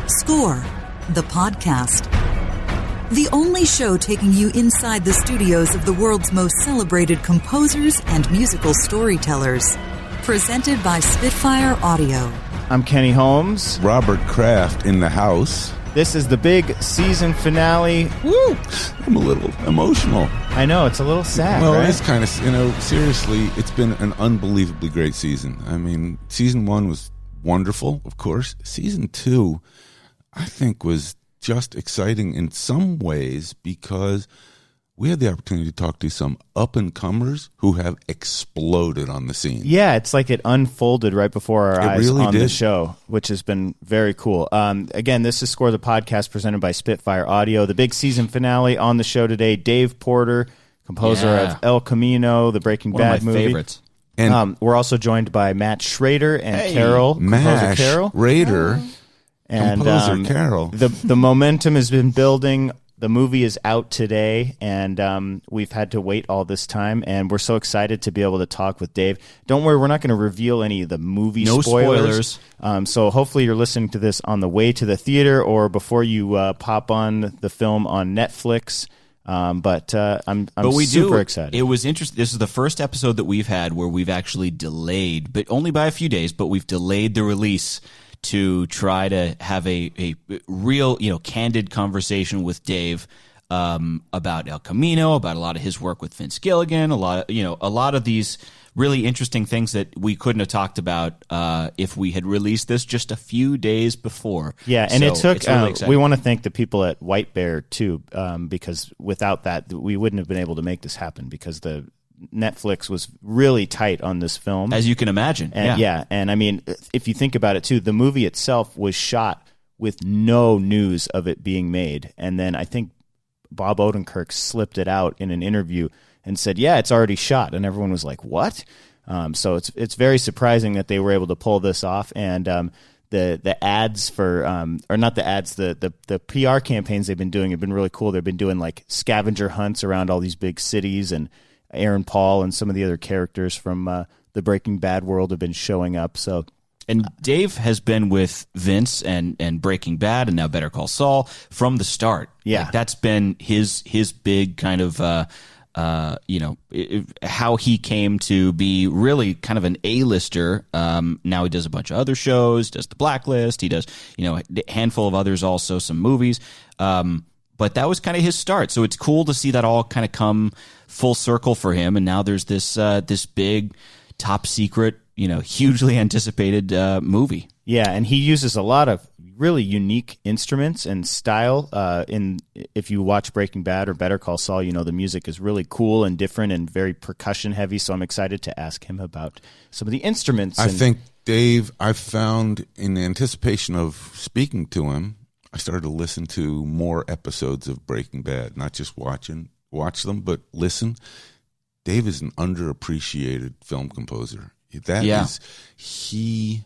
Score, the podcast. The only show taking you inside the studios of the world's most celebrated composers and musical storytellers. Presented by Spitfire Audio. I'm Kenny Holmes. Robert Kraft in the house. This is the big season finale. Woo! I'm a little emotional. I know, it's a little sad, well, right? It's kind of, seriously, it's been an unbelievably great season. I mean, season 1 was wonderful, of course. Season 2, I think, was just exciting in some ways because we had the opportunity to talk to some up-and-comers who have exploded on the scene. Yeah, it's like it unfolded right before our eyes really on did. the show, which has been very cool. Again, this is Score the Podcast presented by Spitfire Audio. The big season finale on the show today, Dave Porter, composer of El Camino, the Breaking Bad movie. One of my favorites. And we're also joined by Matt Schrader and Carol, composer Carol. Raider, composer Carol. The momentum has been building. The movie is out today, and we've had to wait all this time, and we're so excited to be able to talk with Dave. Don't worry, we're not going to reveal any of the movie spoilers. So hopefully you're listening to this on the way to the theater or before you pop on the film on Netflix. But I'm super excited. It was interesting. This is the first episode that we've had where we've actually delayed, but only by a few days, but we've delayed the release to try to have a real, candid conversation with Dave about El Camino, about a lot of his work with Vince Gilligan, a lot of these really interesting things that we couldn't have talked about if we had released this just a few days before. Yeah, and it took. Really we want to thank the people at White Bear too, because without that, we wouldn't have been able to make this happen because the Netflix was really tight on this film, as you can imagine. And and I mean, if you think about it too, the movie itself was shot with no news of it being made, and then I think Bob Odenkirk slipped it out in an interview and said, "Yeah, it's already shot," and everyone was like, "What?" So it's very surprising that they were able to pull this off, and the ads for or not the ads, the PR campaigns they've been doing have been really cool. They've been doing like scavenger hunts around all these big cities, and Aaron Paul and some of the other characters from the Breaking Bad world have been showing up. So, and Dave has been with Vince and Breaking Bad and now Better Call Saul from the start. Yeah, that's been his big kind of how he came to be really kind of an A-lister. Now he does a bunch of other shows, does The Blacklist. He does a handful of others, also some movies. But that was kind of his start. So it's cool to see that all kind of come full circle for him. And now there's this big, top secret, hugely anticipated movie. Yeah, and he uses a lot of really unique instruments and style. If you watch Breaking Bad or Better Call Saul, the music is really cool and different and very percussion heavy. So I'm excited to ask him about some of the instruments. I think, Dave, I've found in anticipation of speaking to him, I started to listen to more episodes of Breaking Bad, not just watch them, but listen. Dave is an underappreciated film composer. He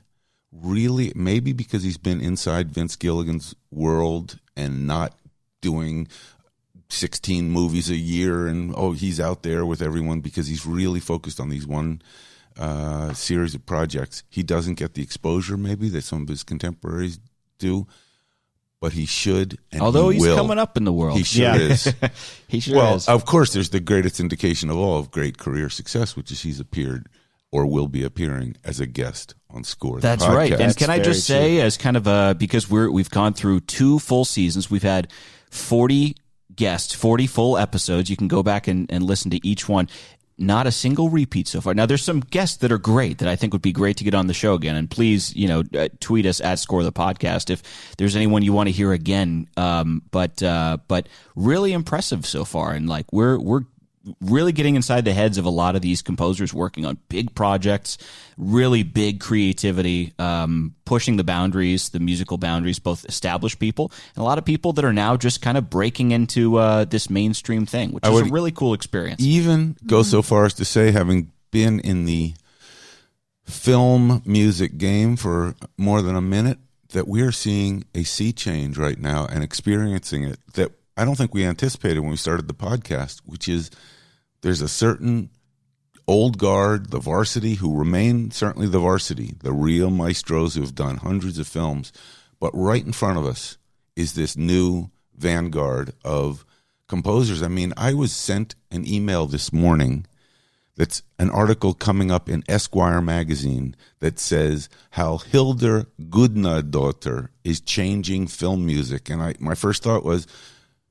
really, maybe because he's been inside Vince Gilligan's world and not doing 16 movies a year and, he's out there with everyone because he's really focused on these one series of projects. He doesn't get the exposure maybe that some of his contemporaries do. But he should, and although he's coming up in the world. He sure is. He sure is. Well, of course, there's the greatest indication of all of great career success, which is he's appeared or will be appearing as a guest on Score. That's right. And can I just say, as kind of because we've gone through 2 full seasons, we've had 40 guests, 40 full episodes. You can go back and listen to each one. Not a single repeat so far. Now, there's some guests that are great that I think would be great to get on the show again. And please, tweet us at Score the Podcast if there's anyone you want to hear again. But really impressive so far. And like we're really getting inside the heads of a lot of these composers working on big projects, really big creativity, pushing the boundaries, the musical boundaries, both established people and a lot of people that are now just kind of breaking into this mainstream thing, which is a really cool experience. Even go so far as to say, having been in the film music game for more than a minute, that we are seeing a sea change right now and experiencing it that I don't think we anticipated when we started the podcast, which is there's a certain old guard, the varsity, who remain certainly the varsity, the real maestros who have done hundreds of films, But right in front of us is this new vanguard of composers. I mean, I was sent an email this morning that's an article coming up in Esquire magazine that says how Hildur Guðnadóttir is changing film music. And my first thought was,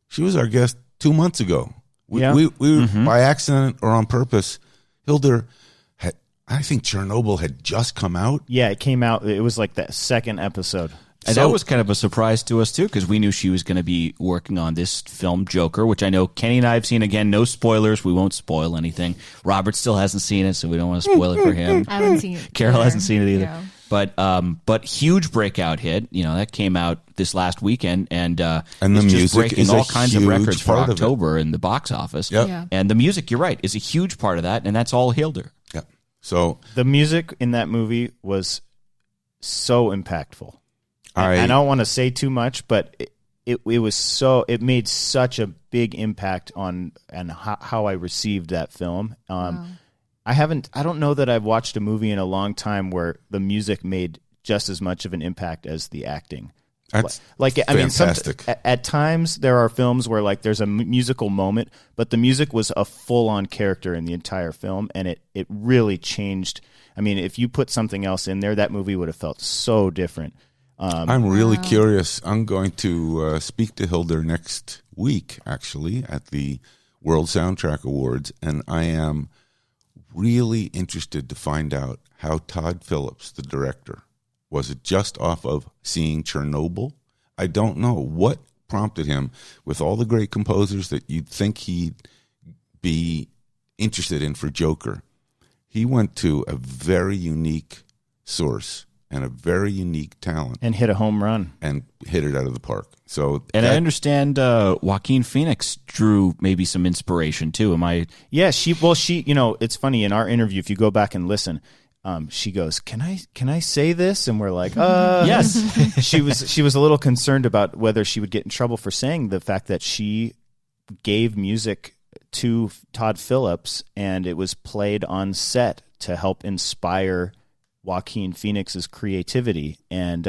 she was our guest 2 months ago. We by accident or on purpose, Hildur had, I think Chernobyl had just come out. Yeah, it came out. It was like the second episode. And that was kind of a surprise to us, too, because we knew she was going to be working on this film, Joker, which I know Kenny and I have seen. Again, no spoilers. We won't spoil anything. Robert still hasn't seen it, so we don't want to spoil it for him. I haven't seen it. Carol hasn't seen it either. Yeah. But huge breakout hit. You know, that came out this last weekend, and the it's just music breaking is all a kinds of huge records for part of it. October in the box office. Yep. Yeah. And the music, you're right, is a huge part of that, and that's all Hildur. Yeah. So The music in that movie was so impactful. I don't want to say too much, but it made such a big impact on and how I received that film. Wow. I don't know that I've watched a movie in a long time where the music made just as much of an impact as the acting. that's Fantastic. fantastic. At times there are films where like there's a musical moment, but the music was a full-on character in the entire film, and it really changed. I mean, if you put something else in there, that movie would have felt so different. I'm really curious. I'm going to speak to Hildur next week, actually, at the World Soundtrack Awards, and I am really interested to find out how Todd Phillips, the director, was it just off of seeing Chernobyl? I don't know what prompted him, with all the great composers that you'd think he'd be interested in for Joker. He went to a very unique source and a very unique talent, And hit a home run. and hit it out of the park. So, And I understand Joaquin Phoenix drew maybe some inspiration, too. Am I... Yeah, she, it's funny, in our interview, if you go back and listen, she goes, can I say this? And we're like, Yes. she was a little concerned about whether she would get in trouble for saying the fact that she gave music to Todd Phillips, and it was played on set to help inspire Joaquin Phoenix's creativity and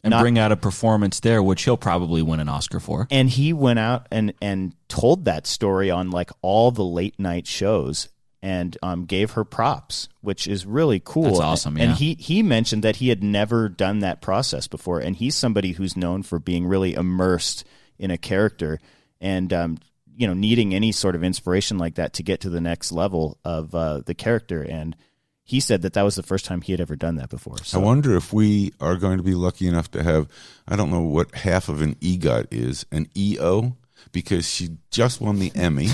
bring out a performance there, which he'll probably win an Oscar for. And he went out and told that story on like all the late night shows and gave her props, which is really cool. That's awesome, yeah. And he mentioned that he had never done that process before, and he's somebody who's known for being really immersed in a character and needing any sort of inspiration like that to get to the next level of the character. And he said that was the first time he had ever done that before. So. I wonder if we are going to be lucky enough to have, I don't know what half of an EGOT is, an EO, because she just won the Emmy,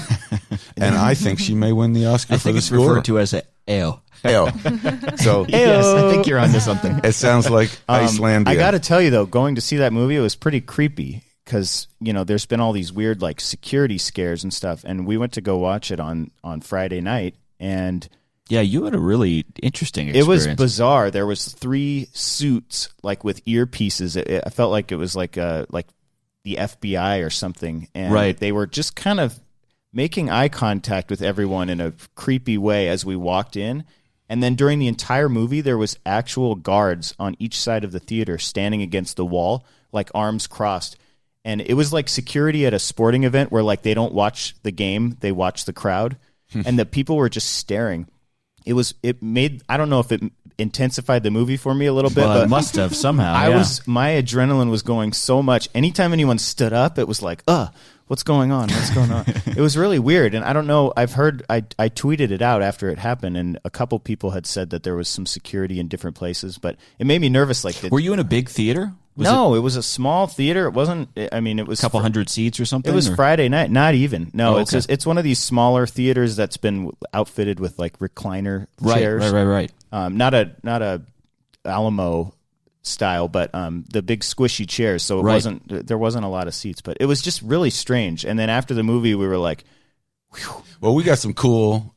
and I think she may win the Oscar for the score. I think it's referred to as a AO. AO. So Yes, I think you're onto something. it sounds like Icelandia. I got to tell you, though, going to see that movie, it was pretty creepy because, there's been all these weird like security scares and stuff, and we went to go watch it on Friday night, and... Yeah, you had a really interesting experience. It was bizarre. There was 3 suits like with earpieces. I felt like it was like the FBI or something. And right. They were just kind of making eye contact with everyone in a creepy way as we walked in. And then during the entire movie, there was actual guards on each side of the theater standing against the wall, like arms crossed. And it was like security at a sporting event where like they don't watch the game, they watch the crowd. And the people were just staring. I don't know if it intensified the movie for me a little bit, Well, but it must have somehow. my adrenaline was going so much. Anytime anyone stood up, it was like, what's going on? What's going on? It was really weird. And I don't know, I tweeted it out after it happened, and a couple people had said that there was some security in different places, but it made me nervous. Were you in a big theater? It was a small theater. It wasn't, it was a couple hundred seats or something? It was Friday night, not even. No, okay. It's one of these smaller theaters that's been outfitted with like recliner chairs. Right. Not a Alamo style, but the big squishy chairs. So there wasn't a lot of seats, but it was just really strange. And then after the movie, we were like, whew. Well, we got some cool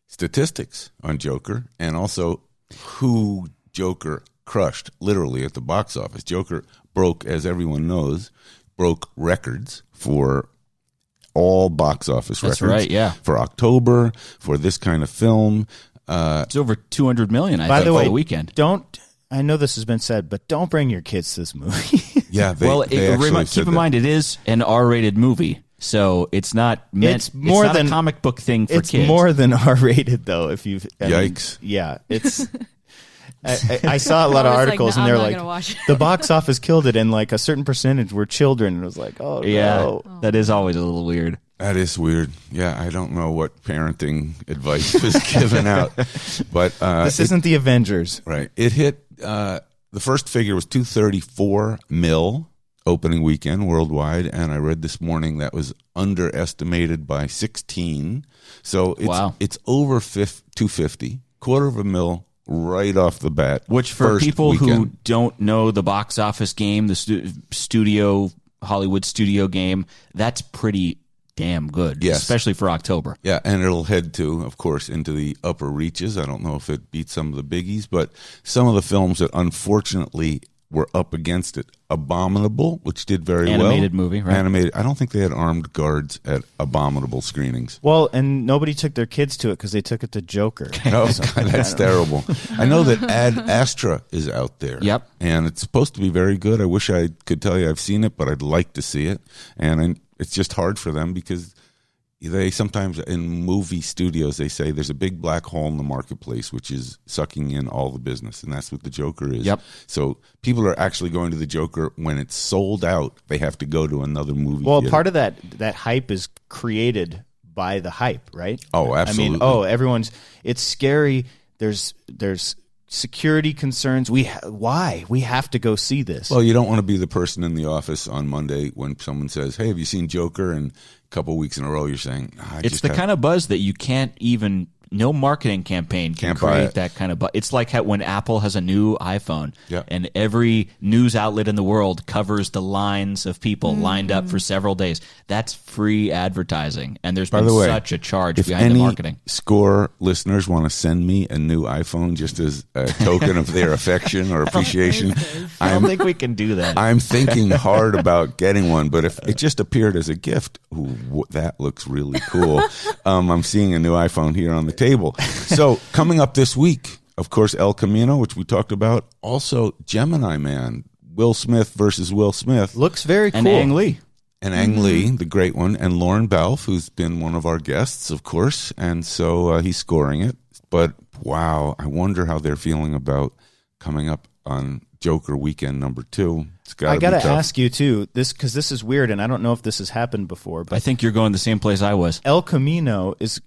statistics on Joker, and also who Joker crushed literally at the box office. Joker broke, as everyone knows, records for all box office records. That's right, yeah. For October, for this kind of film. It's over $200 million, I By think, the way, for the weekend. Don't I know this has been said, but don't bring your kids to this movie. Yeah, keep in mind it is an R-rated movie, so it's not meant. It's not a comic book thing for kids. It's more than R-rated, though. Yikes! Yeah, it's. I saw a lot of articles, and they're like, the box office killed it, and like a certain percentage were children. And it was like, oh, yeah, no. That is always a little weird. That is weird. Yeah, I don't know what parenting advice was given out, but this isn't the Avengers, right? It hit. The first figure was $234 million opening weekend worldwide, and I read this morning that was underestimated by 16. So it's over 250, $250,000. Right off the bat. Which for people who don't know the box office game, the Hollywood studio game, that's pretty damn good, yes. Especially for October. Yeah, and it'll head to, of course, into the upper reaches. I don't know if it beats some of the biggies, but some of the films that unfortunately were up against it. Abominable, which did very well. Animated movie, right? Animated. I don't think they had armed guards at Abominable screenings. Well, and nobody took their kids to it because they took it to Joker. Oh, God, that's terrible. I know that Ad Astra is out there. Yep. And it's supposed to be very good. I wish I could tell you I've seen it, but I'd like to see it. And it's just hard for them because they sometimes in movie studios, they say there's a big black hole in the marketplace, which is sucking in all the business. And that's what the Joker is. Yep. So people are actually going to the Joker when it's sold out. They have to go to another movie theater. Part of that hype is created by the hype, right? Oh, absolutely. I mean, it's scary. There's security concerns. Why? We have to go see this. Well, you don't want to be the person in the office on Monday when someone says, hey, have you seen Joker? And a couple of weeks in a row, you're saying, it's the kind of buzz that you can't even, no marketing campaign can create that kind of buzz. It's like when Apple has a new iPhone and every news outlet in the world covers the lines of people lined up for several days. That's free advertising. And there's been such a charge behind the marketing. Score listeners want to send me a new iPhone just as a token of their affection or appreciation, I don't think we can do that. I'm thinking hard about getting one, but if it just appeared as a gift, that looks really cool. I'm seeing a new iPhone here on the table. So coming up this week, of course, El Camino, which we talked about. Also, Gemini Man, Will Smith versus Will Smith. Looks very cool. And Ang Lee. And Ang Lee, the great one, and Lauren Balfe, who's been one of our guests, of course. And so he's scoring it. But, wow, I wonder how they're feeling about coming up on Joker weekend number 2. I got to ask you, too, because this is weird, and I don't know if this has happened before. But I think you're going the same place I was. El Camino is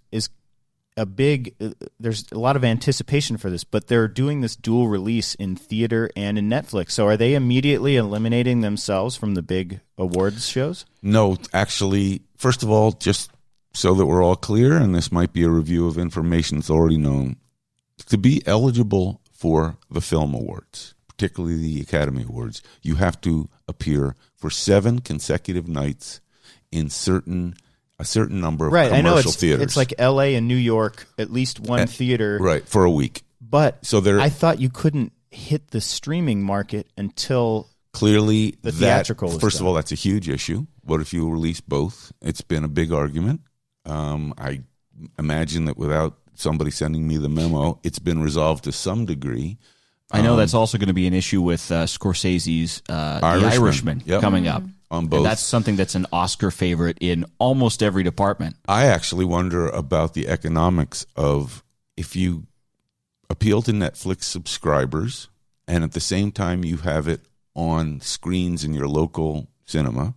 a big, there's a lot of anticipation for this, but they're doing this dual release in theater and in Netflix. So are they immediately eliminating themselves from the big awards shows? No, actually, first of all, just so that we're all clear, and this might be a review of information that's already known, to be eligible for the film awards, particularly the Academy Awards, you have to appear for 7 consecutive nights in a certain number of commercial theaters. It's like L.A. and New York, at least one theater. Right, for a week. But I thought you couldn't hit the streaming market until clearly the theatrical was first done. of all, that's a huge issue. What if you release both? It's been a big argument. I imagine that without somebody sending me the memo, it's been resolved to some degree. I know that's also going to be an issue with Scorsese's The Irishman coming up. On both. And that's something that's an Oscar favorite in almost every department. I actually wonder about the economics of if you appeal to Netflix subscribers and at the same time you have it on screens in your local cinema.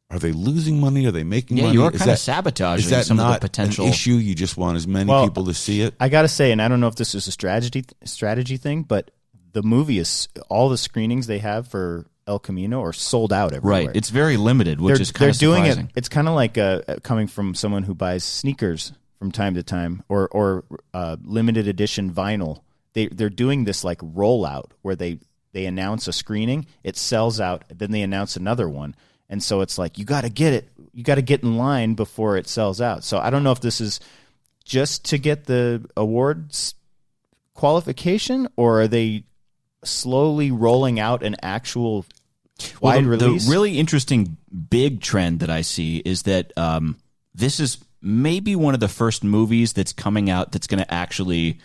Are they losing money? Are they making money? Yeah, you're kind of sabotaging some of the potential. An issue? You just want as many people to see it? I got to say, and I don't know if this is a strategy thing, but the movie is, all the screenings they have for El Camino are sold out everywhere. Right. It's very limited, which is kind of surprising. They're doing it. It's kind of like coming from someone who buys sneakers from time to time or limited edition vinyl. They're doing this like rollout where they announce a screening, it sells out, then they announce another one. And so it's like, you got to get it. You got to get in line before it sells out. So I don't know if this is just to get the awards qualification, or are they slowly rolling out an actual wide release? The really interesting big trend that I see is that this is maybe one of the first movies that's coming out that's going to actually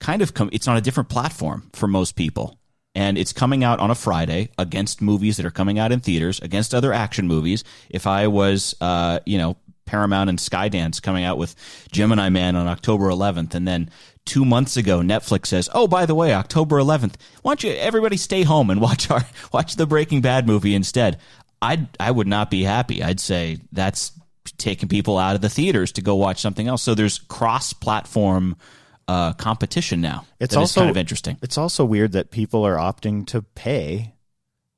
it's on a different platform for most people. And it's coming out on a Friday against movies that are coming out in theaters, against other action movies. If I was, Paramount and Skydance coming out with Gemini Man on October 11th, and then 2 months ago, Netflix says, "Oh, by the way, October 11th, why don't you everybody stay home and watch the Breaking Bad movie instead?" I would not be happy. I'd say that's taking people out of the theaters to go watch something else. So there's cross-platform competition now. It's also kind of interesting. It's also weird that people are opting to pay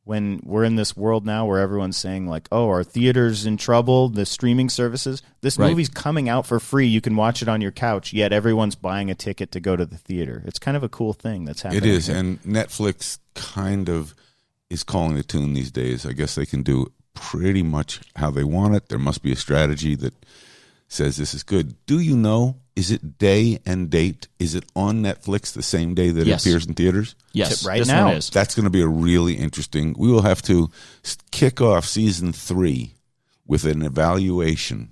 when we're in this world now where everyone's saying like, "Oh, our theater's in trouble, the streaming services. This movie's coming out for free. You can watch it on your couch," yet everyone's buying a ticket to go to the theater. It's kind of a cool thing that's happening. It is, and Netflix kind of is calling the tune these days. I guess they can do pretty much how they want it. There must be a strategy that says this is good. Do you know, is it day and date? Is it on Netflix the same day that it appears in theaters? Yes, right now. Is. That's going to be a really interesting. We will have to kick off season 3 with an evaluation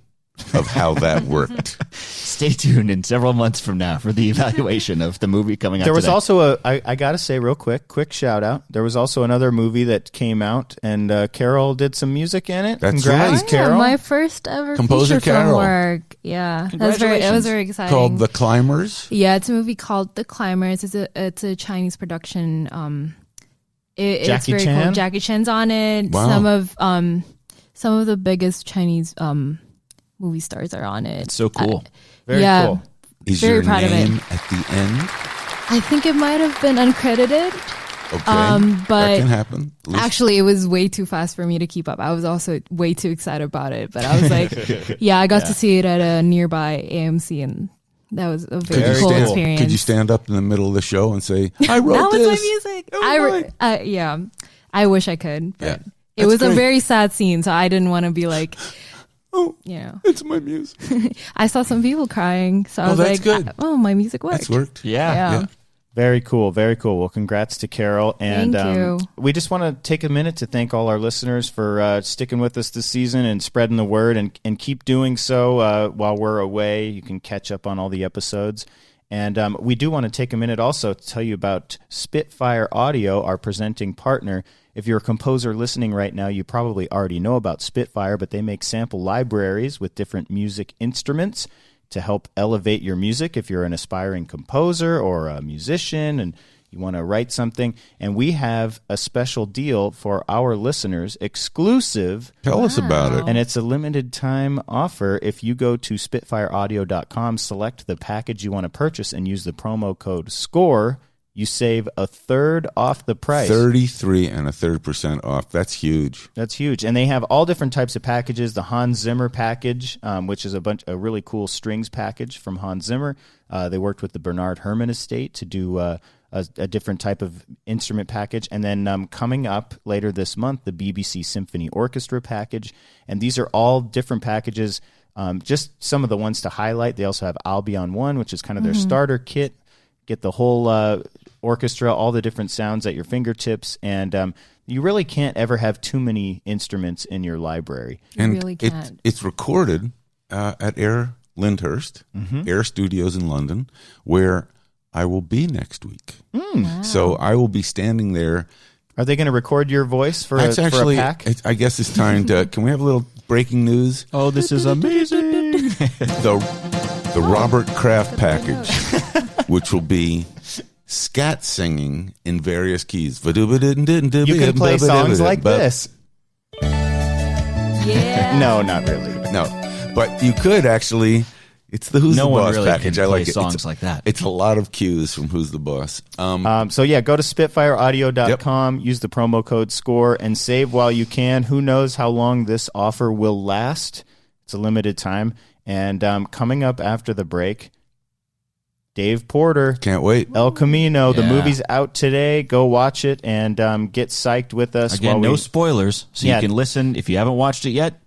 of how that worked. Stay tuned in several months from now for the evaluation of the movie coming out. There was today. also I got to say real quick shout out. There was also another movie that came out, and Carol did some music in it. That's Congrats, right. Carol. My first ever Composer feature film Carol. work. Yeah, it was very exciting. Called The Climbers. Yeah, it's a movie called The Climbers. It's a Chinese production. It's Jackie very Chan? cool. Jackie Chan's on it. Wow. Some of the biggest Chinese movie stars are on it. It's so cool. Very cool. Is Very your proud of name it. at the end? I think it might have been uncredited. Okay, but that can happen. At least- Actually, it was way too fast for me to keep up. I was also way too excited about it. But I was like, yeah, I got to see it at a nearby AMC, and that was a very cool experience. Could you stand up in the middle of the show and say, "I wrote that this"? was my music. Yeah, I wish I could. But it was great. a very sad scene, so I didn't want to be like, It's my music. I saw some people crying, so I was that's like, good. oh, my music worked. That's worked. Yeah. Very cool, very cool. Well, congrats to Carol. And Thank you. We just want to take a minute to thank all our listeners for sticking with us this season and spreading the word, and keep doing so while we're away. You can catch up on all the episodes. And we do want to take a minute also to tell you about Spitfire Audio, our presenting partner. If you're a composer listening right now, you probably already know about Spitfire, but they make sample libraries with different music instruments to help elevate your music if you're an aspiring composer or a musician and you want to write something. And we have a special deal for our listeners, exclusive. Tell us about it. And it's a limited time offer. If you go to spitfireaudio.com, select the package you want to purchase, and use the promo code SCORE, you save a third off the price. 33 and a third % off. That's huge. That's huge. And they have all different types of packages. The Hans Zimmer package, which is a really cool strings package from Hans Zimmer. They worked with the Bernard Herrmann estate to do a different type of instrument package. And then coming up later this month, the BBC Symphony Orchestra package. And these are all different packages. Just some of the ones to highlight. They also have Albion 1, which is kind of their starter kit. Get the whole orchestra, all the different sounds at your fingertips, and you really can't ever have too many instruments in your library. And really can't. It's recorded at Air Lyndhurst, Air Studios in London, where I will be next week. Wow. So I will be standing there. Are they going to record your voice for That's actually, a pack? I guess it's time to. Can we have a little breaking news? Oh, this is amazing. The Robert Kraft package, which will be scat singing in various keys. You You can play songs like this. Yeah. No, not really. No, but you could actually. It's the Who's No the one Boss really package. can I like play it. songs like that. It's a lot of cues from Who's the Boss. So yeah, go to spitfireaudio.com, use the promo code SCORE, and save while you can. Who knows how long this offer will last? It's a limited time. And coming up after the break, Dave Porter. Can't wait. El Camino. The Yeah. movie's out today. Go watch it and get psyched with us. Again, while no spoilers, so Yeah. you can listen. If you haven't watched it yet,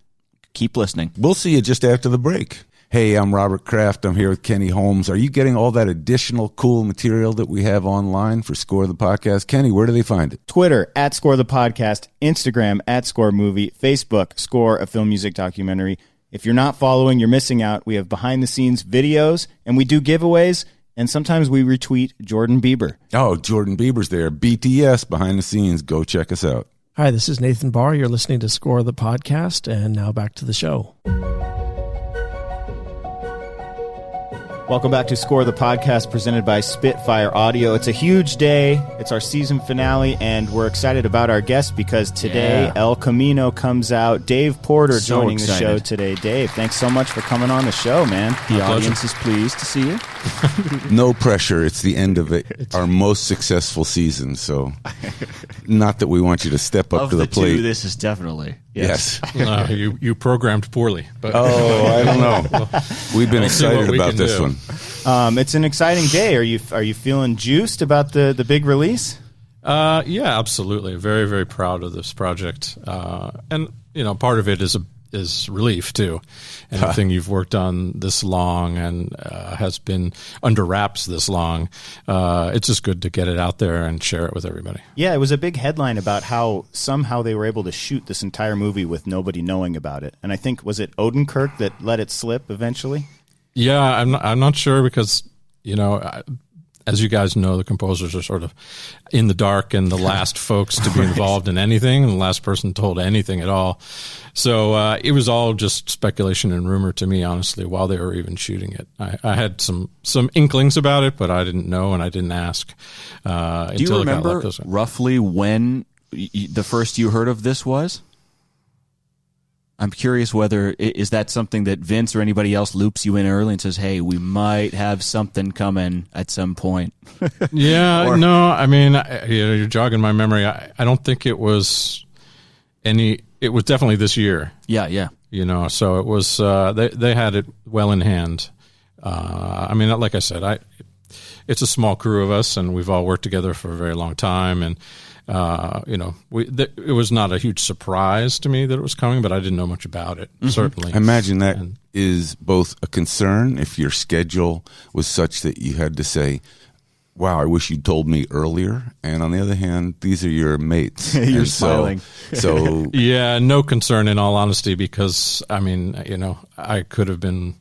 keep listening. We'll see you just after the break. Hey, I'm Robert Kraft. I'm here with Kenny Holmes. Are you getting all that additional cool material that we have online for Score the Podcast? Kenny, where do they find it? Twitter, @Score the Podcast, Instagram, @Score Movie, Facebook, Score, a film music documentary. If you're not following, you're missing out. We have behind-the-scenes videos, and we do giveaways, And sometimes we retweet Jordan Bieber. Oh, Jordan Bieber's there. BTS behind the scenes. Go check us out. Hi, this is Nathan Barr. You're listening to Score the Podcast, and now back to the show. Welcome back to Score the Podcast, presented by Spitfire Audio. It's a huge day. It's our season finale, and we're excited about our guest because today El Camino comes out. Dave Porter joining the show today. Dave, thanks so much for coming on the show, man. The audience is pleased to see you. No pressure. It's the end of it. Our most successful season, so not that we want you to step up to the plate. Two, this is definitely. Yes. You programmed poorly. But I don't know. We've been excited about this one. It's an exciting day. Are you feeling juiced about the big release? Yeah, absolutely. Very, very proud of this project. And part of it is relief too. Anything you've worked on this long and has been under wraps this long, it's just good to get it out there and share it with everybody. Yeah, it was a big headline about how somehow they were able to shoot this entire movie with nobody knowing about it. And I think, was it Odenkirk that let it slip eventually? Yeah, I'm not sure because, as you guys know, the composers are sort of in the dark and the last folks to be involved in anything, and the last person told anything at all. So it was all just speculation and rumor to me, honestly, while they were even shooting it. I had some inklings about it, but I didn't know and I didn't ask. Do you remember roughly when the first you heard of this was? I'm curious whether, is that something that Vince or anybody else loops you in early and says, hey, we might have something coming at some point? Yeah, no, I mean, you're jogging my memory. I don't think it was it was definitely this year. Yeah. So it was, they had it well in hand. I mean, like I said, it's a small crew of us and we've all worked together for a very long time. And, it was not a huge surprise to me that it was coming, but I didn't know much about it, certainly. I imagine that is both a concern if your schedule was such that you had to say, wow, I wish you'd told me earlier. And on the other hand, these are your mates. You're smiling. So yeah, no concern in all honesty, because, I mean, I could have been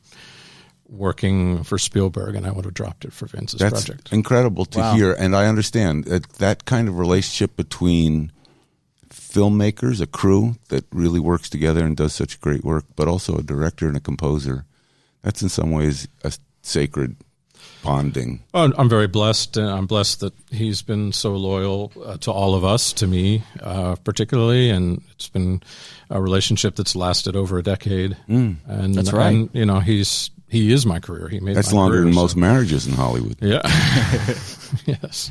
working for Spielberg and I would have dropped it for Vince's project. That's incredible to hear. And I understand that kind of relationship between filmmakers, a crew that really works together and does such great work, but also a director and a composer. That's in some ways a sacred bonding. Oh, I'm very blessed. I'm blessed that he's been so loyal to all of us, to me particularly, and it's been a relationship that's lasted over a decade. And that's right. And, he is my career. He made that's my longer career, than most marriages in Hollywood. Yeah. Yes.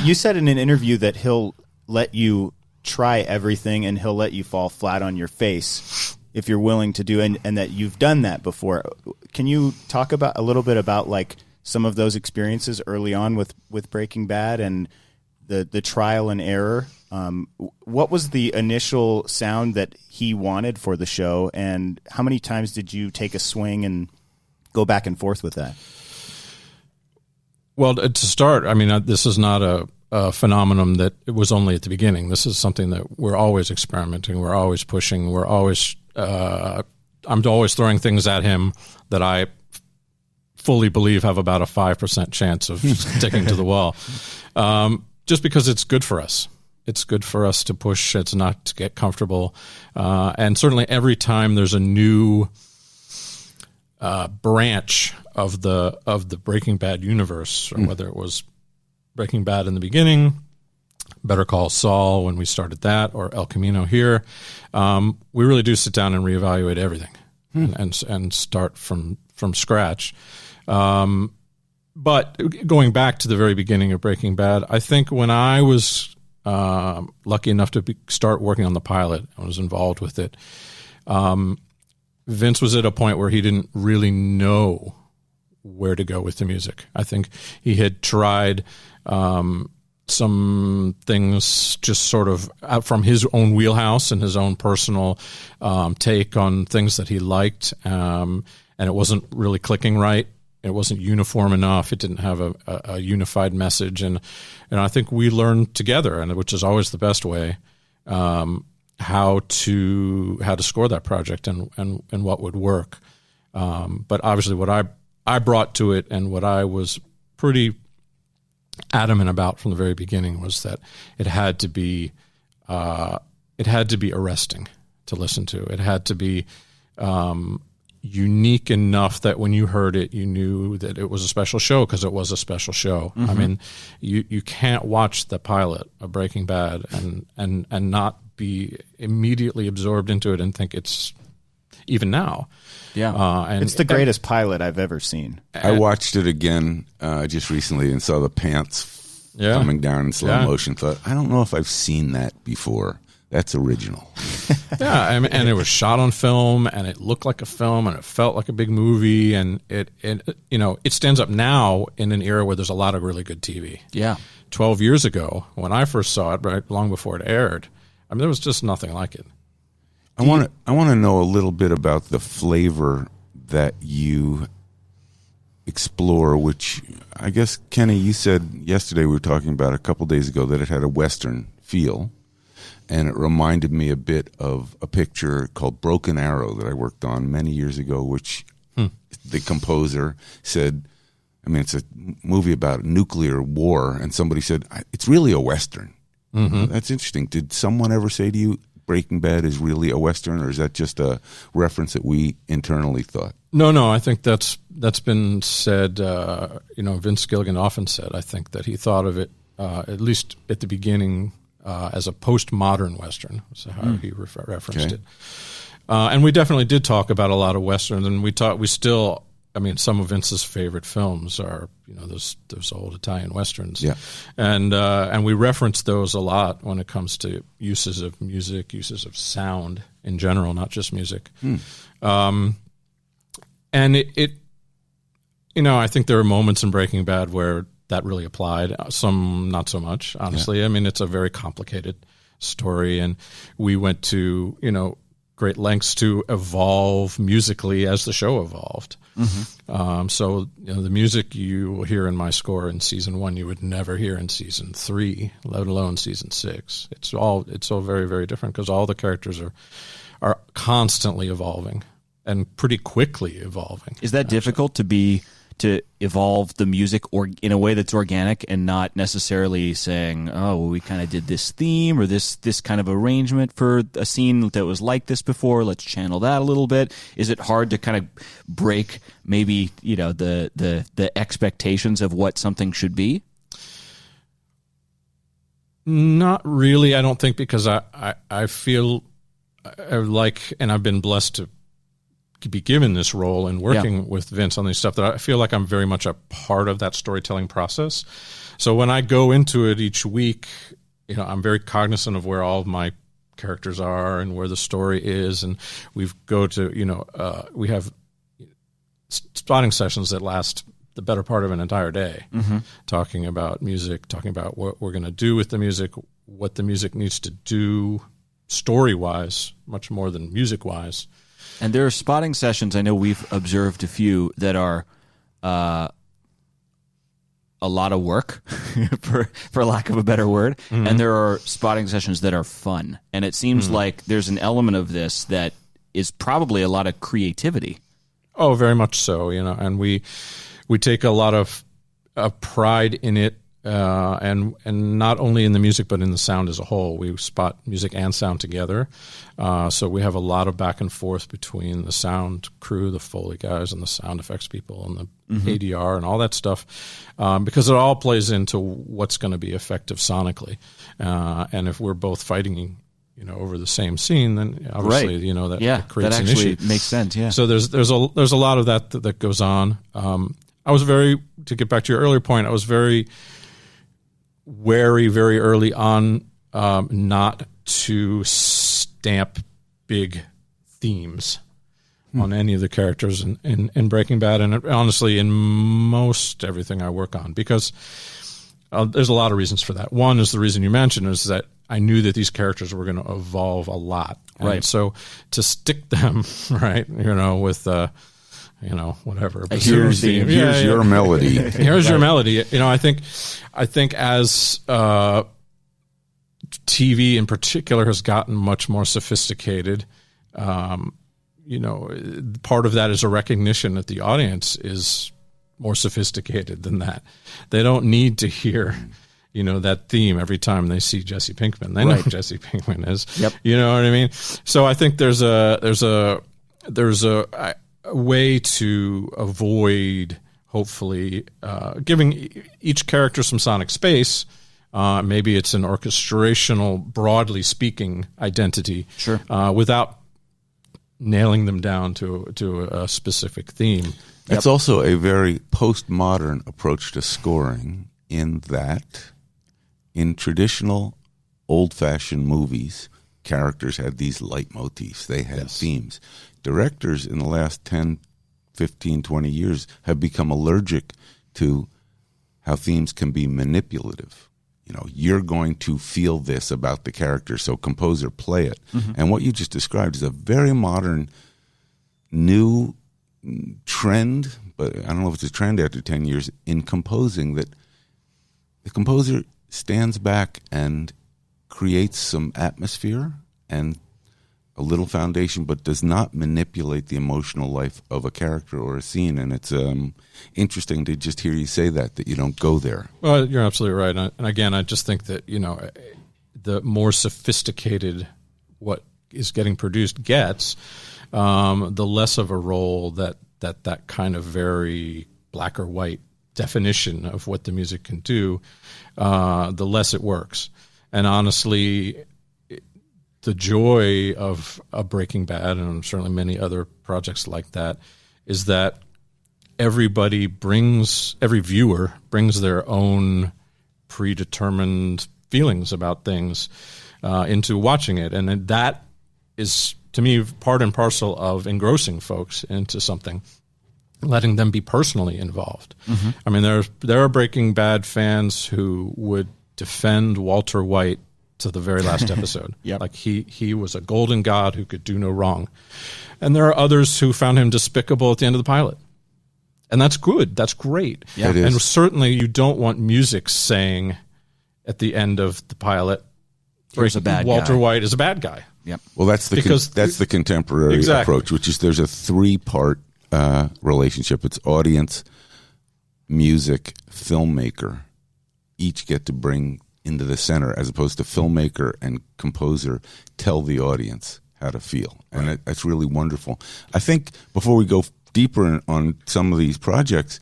You said in an interview that he'll let you try everything and he'll let you fall flat on your face if you're willing to do it, and that you've done that before. Can you talk a little bit about like some of those experiences early on with Breaking Bad and the trial and error? What was the initial sound that he wanted for the show, and how many times did you take a swing and go back and forth with that? Well, to start, I mean, this is not a phenomenon that it was only at the beginning. This is something that we're always experimenting. We're always pushing. We're always, I'm always throwing things at him that I fully believe have about a 5% chance of sticking to the wall. Just because it's good for us. It's good for us to push. It's not to get comfortable. And certainly every time there's a new branch of the Breaking Bad universe, or whether it was Breaking Bad in the beginning, Better Call Saul when we started that, or El Camino here, we really do sit down and reevaluate everything and start from scratch. But going back to the very beginning of Breaking Bad, I think when I was lucky enough to start working on the pilot, I was involved with it, Vince was at a point where he didn't really know where to go with the music. I think he had tried some things just sort of out from his own wheelhouse and his own personal take on things that he liked, and it wasn't really clicking right. It wasn't uniform enough. It didn't have a unified message, and I think we learned together, and which is always the best way, how to score that project and what would work. But obviously, what I brought to it, and what I was pretty adamant about from the very beginning, was that it had to be arresting to listen to. It had to be unique enough that when you heard it, you knew that it was a special show, because it was a special show. I mean, you can't watch the pilot of Breaking Bad and not be immediately absorbed into it and think it's even now. Yeah, and it's the greatest pilot I've ever seen. I watched it again just recently and saw the pants coming down in slow motion. Thought, I don't know if I've seen that before. That's original. Yeah, I mean, and it was shot on film, and it looked like a film, and it felt like a big movie, and it stands up now in an era where there's a lot of really good TV. Yeah. 12 years ago, when I first saw it, right long before it aired, I mean, there was just nothing like it. I want to know a little bit about the flavor that you explore, which I guess, Kenny, you said yesterday, we were talking about a couple days ago, that it had a Western feel. And it reminded me a bit of a picture called Broken Arrow that I worked on many years ago, which the composer said, I mean, it's a movie about nuclear war, and somebody said, it's really a Western. That's interesting. Did someone ever say to you, Breaking Bad is really a Western, or is that just a reference that we internally thought? No, I think that's been said. Vince Gilligan often said, I think, that he thought of it, at least at the beginning, as a postmodern Western. That's how he referenced it. And we definitely did talk about a lot of Westerns, and some of Vince's favorite films are, those old Italian Westerns. Yeah. And we reference those a lot when it comes to uses of music, uses of sound in general, not just music. And I think there are moments in Breaking Bad where that really applied. Some not so much, honestly. Yeah. I mean, it's a very complicated story, and we went to, great lengths to evolve musically as the show evolved. So, the music you will hear in my score in season 1, you would never hear in season 3, let alone season 6. It's all very, very different, because all the characters are constantly evolving and pretty quickly evolving. Is that difficult to evolve the music or in a way that's organic and not necessarily saying, oh, well, we kind of did this theme or this kind of arrangement for a scene that was like this before, let's channel that a little bit? Is it hard to kind of break maybe, the expectations of what something should be? Not really, I don't think, because I feel like, and I've been blessed to be given this role and working with Vince on these stuff, that I feel like I'm very much a part of that storytelling process. So when I go into it each week, I'm very cognizant of where all of my characters are and where the story is. And we have spotting sessions that last the better part of an entire day, talking about music, talking about what we're going to do with the music, what the music needs to do story-wise, much more than music-wise. And there are spotting sessions, I know we've observed a few, that are a lot of work, for lack of a better word, and there are spotting sessions that are fun. And it seems like there's an element of this that is probably a lot of creativity. Oh, very much so, and we take a lot of pride in it, and not only in the music but in the sound as a whole. We spot music and sound together, so we have a lot of back and forth between the sound crew, the Foley guys, and the sound effects people, and the ADR and all that stuff, because it all plays into what's going to be effective sonically. And if we're both fighting, over the same scene, then obviously, that creates an issue. That actually makes sense. Yeah. So there's a lot of that goes on. I was to get back to your earlier point, I was very wary very early on not to stamp big themes on any of the characters in Breaking Bad, and honestly in most everything I work on, because there's a lot of reasons for that. One is the reason you mentioned, is that I knew that these characters were going to evolve a lot. And so to stick them, right, with whatever. Here's your melody. Here's your melody. I think as TV in particular has gotten much more sophisticated, part of that is a recognition that the audience is more sophisticated than that. They don't need to hear, that theme every time they see Jesse Pinkman. They know who Jesse Pinkman is. Yep. You know what I mean? So I think there's a way to avoid, hopefully, giving each character some sonic space. Maybe it's an orchestrational, broadly speaking, identity. Sure. Without nailing them down to a specific theme. It's also a very postmodern approach to scoring, in that in traditional old-fashioned movies, characters had these leitmotifs. They had themes. Directors in the last 10, 15, 20 years have become allergic to how themes can be manipulative. You're going to feel this about the character, so composer, play it. Mm-hmm. And what you just described is a very modern, new trend, but I don't know if it's a trend after 10 years, in composing, that the composer stands back and creates some atmosphere and a little foundation, but does not manipulate the emotional life of a character or a scene. And it's interesting to just hear you say that you don't go there. Well, you're absolutely right. And again, I just think that, the more sophisticated what is getting produced gets, the less of a role that kind of very black or white definition of what the music can do, the less it works. And honestly, the joy of Breaking Bad, and certainly many other projects like that, is that every viewer brings their own predetermined feelings about things into watching it. And that is, to me, part and parcel of engrossing folks into something, letting them be personally involved. Mm-hmm. I mean, there are Breaking Bad fans who would defend Walter White to the very last episode. Yep. Like he was a golden god who could do no wrong. And there are others who found him despicable at the end of the pilot. And that's good. That's great. Yeah. And certainly you don't want music saying at the end of the pilot, here's a bad Walter guy. White is a bad guy. Yep. Well, that's the contemporary approach, which is there's a 3-part relationship. It's audience, music, filmmaker. Each get to bring into the center, as opposed to filmmaker and composer tell the audience how to feel. And that's really wonderful. I think before we go deeper on some of these projects,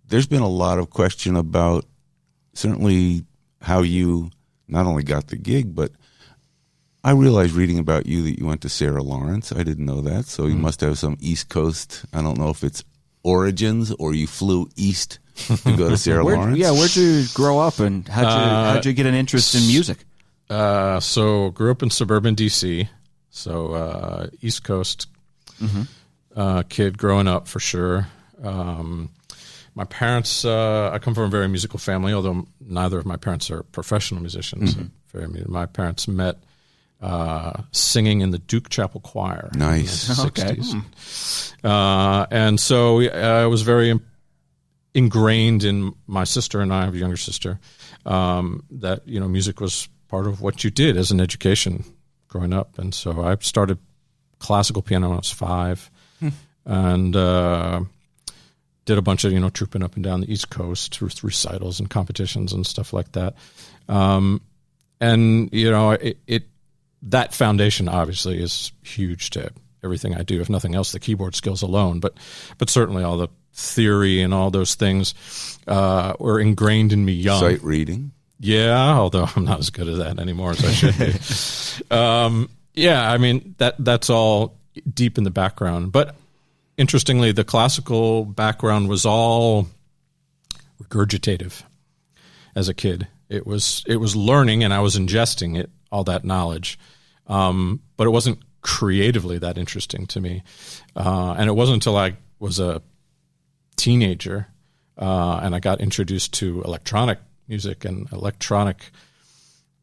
there's been a lot of question about certainly how you not only got the gig, but I realized reading about you that you went to Sarah Lawrence. I didn't know that. So you must have some East Coast, I don't know if it's origins or you flew east to go to Sarah Lawrence. Yeah, where'd you grow up and how'd you get an interest in music? So grew up in suburban DC, so East Coast kid growing up for sure. My parents, I come from a very musical family, although neither of my parents are professional musicians. My parents met singing in the Duke Chapel Choir. Nice. In the 60s. And so I was very ingrained in my sister and I have a younger sister, that, music was part of what you did as an education growing up. And so I started classical piano when I was 5 and did a bunch of, trooping up and down the East Coast with recitals and competitions and stuff like that. That foundation obviously is huge to everything I do. If nothing else, the keyboard skills alone, but certainly all the theory and all those things were ingrained in me young. Sight reading. Yeah, although I'm not as good at that anymore as I should be. I mean, that's all deep in the background. But interestingly, the classical background was all regurgitative as a kid. It was learning, and I was ingesting it, all that knowledge. But it wasn't creatively that interesting to me. And it wasn't until I was a teenager and I got introduced to electronic music and electronic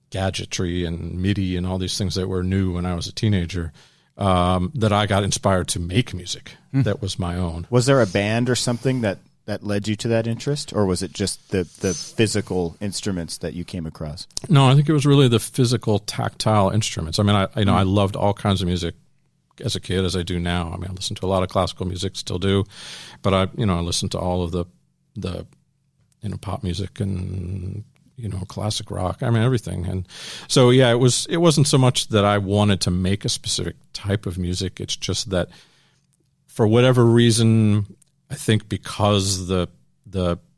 gadgetry and MIDI and all these things that were new when I was a teenager, that I got inspired to make music that was my own. Was there a band or something that led you to that interest, or was it just the physical instruments that you came across? No, I think it was really the physical, tactile instruments. I mean, I loved all kinds of music as a kid, as I do now. I mean, I listen to a lot of classical music, still do, but I listened to all of the pop music and classic rock. I mean, everything. And so, yeah, it wasn't so much that I wanted to make a specific type of music. It's just that for whatever reason, I think because the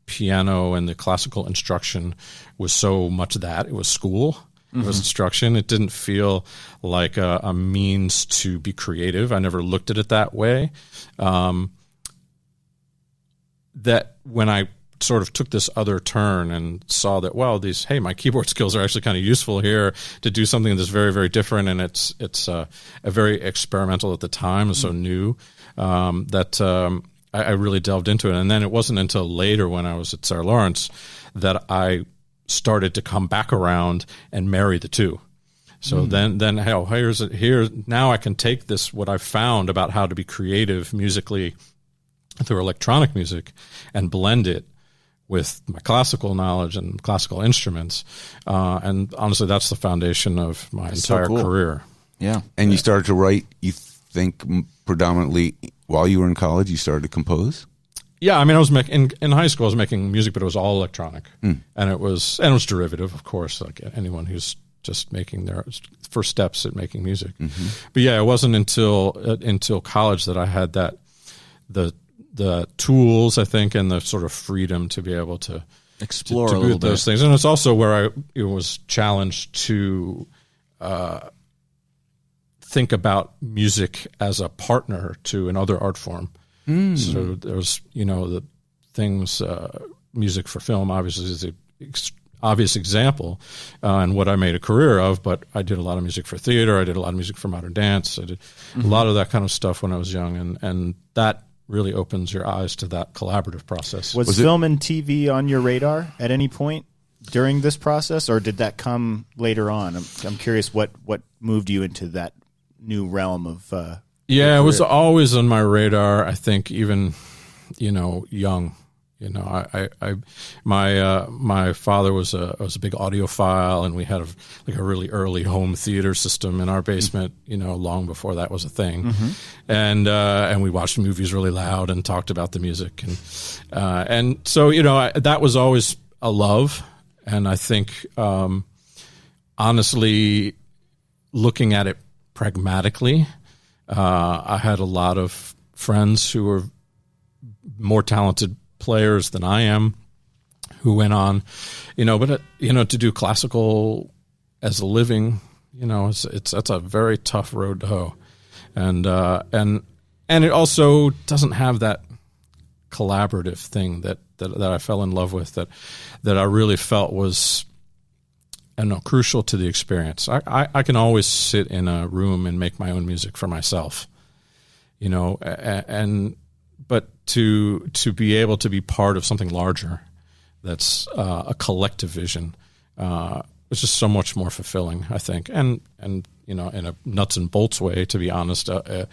piano and the classical instruction was so much that it was school, it was instruction. It didn't feel like a means to be creative. I never looked at it that way. That when I sort of took this other turn and saw that, well, my keyboard skills are actually kind of useful here to do something that's very, very different, and it's a very experimental at the time, so new, that I really delved into it. And then it wasn't until later when I was at Sarah Lawrence that I started to come back around and marry the two. So then now I can take this, what I've found about how to be creative musically through electronic music, and blend it with my classical knowledge and classical instruments. And honestly, that's the foundation of my entire career. Yeah. And you started to write, you think, predominantly while you were in college, you started to compose? Yeah, I mean, I was making in high school. I was making music, but it was all electronic, and it was derivative, of course, like anyone who's just making their first steps at making music. But yeah, it wasn't until college that I had that the tools, I think, and the sort of freedom to be able to explore to a little bit those things. And it's also where I was challenged to think about music as a partner to another art form. So there's, the things, music for film obviously is an obvious example, and what I made a career of, but I did a lot of music for theater. I did a lot of music for modern dance. I did a lot of that kind of stuff when I was young, and that really opens your eyes to that collaborative process. Was film and TV on your radar at any point during this process, or did that come later on? I'm curious what moved you into that new realm of yeah, it was always on my radar. I think even, young. My father was a big audiophile, and we had a really early home theater system in our basement. Long before that was a thing, and we watched movies really loud and talked about the music, and so that was always a love, and I think honestly, looking at it pragmatically. I had a lot of friends who were more talented players than I am, who went on, to do classical as a living. That's a very tough road to hoe, and it also doesn't have that collaborative thing that I fell in love with, that I really felt was, crucial to the experience. I can always sit in a room and make my own music for myself, but to be able to be part of something larger, that's a collective vision, is just so much more fulfilling, I think. And in a nuts and bolts way, to be honest, a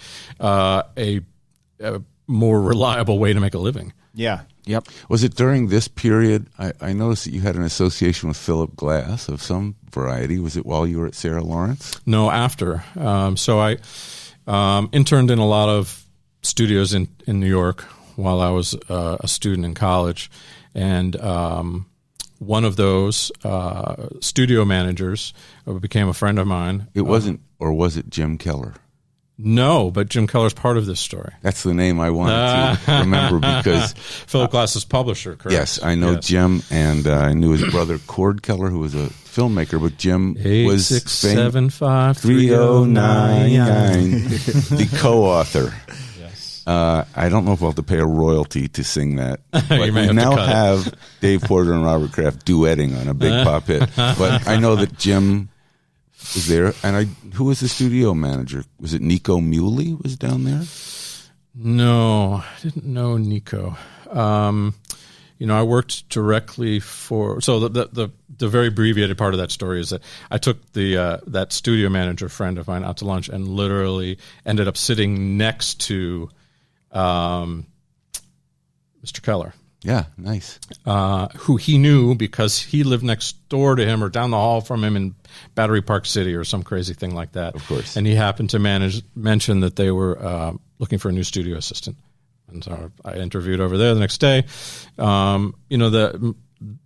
more reliable way to make a living. Yeah. Yep. Was it during this period? I noticed that you had an association with Phillip Glass of some variety. Was it while you were at Sarah Lawrence? No, after. So I interned in a lot of studios in New York while I was a student in college. And one of those studio managers became a friend of mine. It wasn't, or was it Jim Keller? No, but Jim Keller's part of this story. That's the name I wanted to remember, because Phillip Glass's publisher, correct? Yes, I know Jim, and I knew his brother Cord Keller, who was a filmmaker, but Jim was 8675309, the co-author. Yes. I don't know if I'll have to pay a royalty to sing that. But You may we have to now cut it. have Dave Porter and Robert Kraft duetting on a big pop hit. But I know that Jim was there, and who was the studio manager? Was it Nico Muley was down there? No, I didn't know Nico. I worked directly for. So the very abbreviated part of that story is that I took that studio manager friend of mine out to lunch and literally ended up sitting next to Mr. Keller. Yeah, nice. Who he knew because he lived next door to him or down the hall from him in Battery Park City or some crazy thing like that. Of course. And he happened to mention that they were looking for a new studio assistant. And so I interviewed over there the next day. The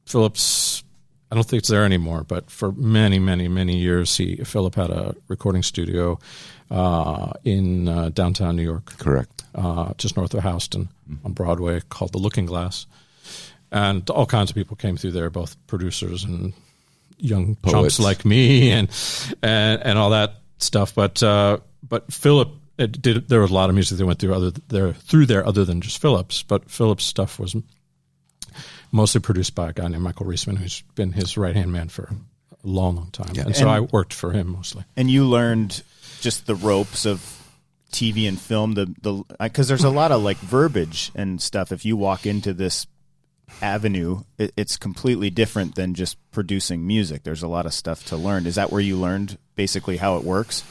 Phillip's, I don't think it's there anymore, but for many, many, many years, Phillip had a recording studio in downtown New York. Correct. Just north of Houston on Broadway, called The Looking Glass. And all kinds of people came through there, both producers and young Poets. chumps like me and all that stuff. But Phillip, there was a lot of music that went through there other than just Phillip's. But Phillip's stuff was mostly produced by a guy named Michael Reisman, who's been his right-hand man for a long, long time. Yeah. And so I worked for him mostly. And you learned just the ropes of TV and film, because there's a lot of like verbiage and stuff. If you walk into this avenue, it's completely different than just producing music. There's a lot of stuff to learn. Is that where you learned basically how it works?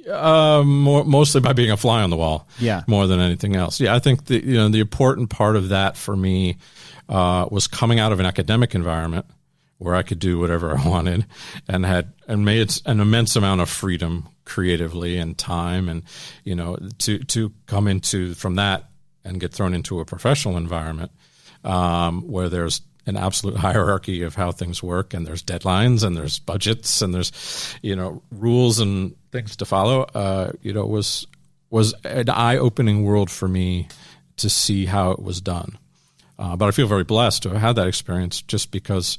Mostly by being a fly on the wall. Yeah. More than anything else. Yeah, I think the important part of that for me was coming out of an academic environment where I could do whatever I wanted and made an immense amount of freedom creatively and time, and to come into from that and get thrown into a professional environment where there's an absolute hierarchy of how things work, and there's deadlines and there's budgets and there's rules and things to follow. Was an eye-opening world for me to see how it was done. But I feel very blessed to have had that experience, just because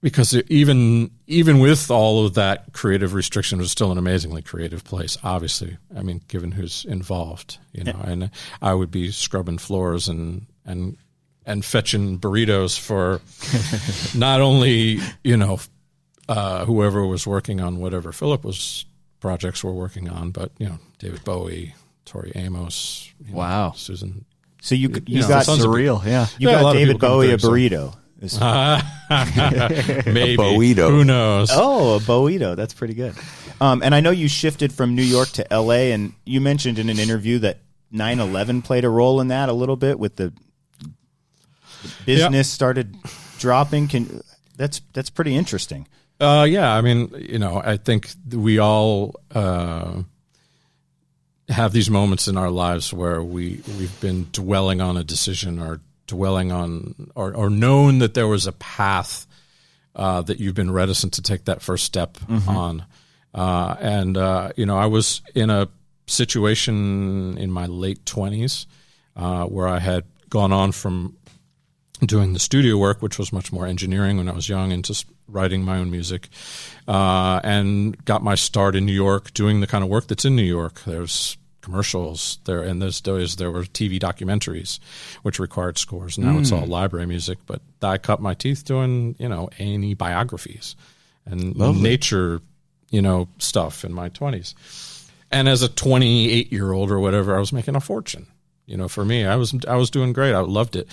even with all of that creative restriction, it was still an amazingly creative place. Obviously, I mean, given who's involved, and I would be scrubbing floors and fetching burritos for not only whoever was working on whatever Phillip projects were working on, but David Bowie, Tori Amos, wow, Susan. So you got surreal, yeah. You got David Bowie a burrito. Maybe. A burrito. Who knows? Oh, a burrito. That's pretty good. And I know you shifted from New York to L.A., and you mentioned in an interview that 9/11 played a role in that a little bit, with the business started dropping. That's pretty interesting. Yeah, I mean, I think we all have these moments in our lives where we've been dwelling on a decision, or dwelling on, or known that there was a path that you've been reticent to take that first step on. I was in a situation in my late 20s where I had gone on from doing the studio work, which was much more engineering when I was young, and just writing my own music, and got my start in New York doing the kind of work that's in New York. There's commercials there, and there were TV documentaries which required scores. Now it's all library music, but I cut my teeth doing A&E biographies and nature stuff in my 20s. And as a 28-year-old or whatever, I was making a fortune. For me, I was doing great. I loved it.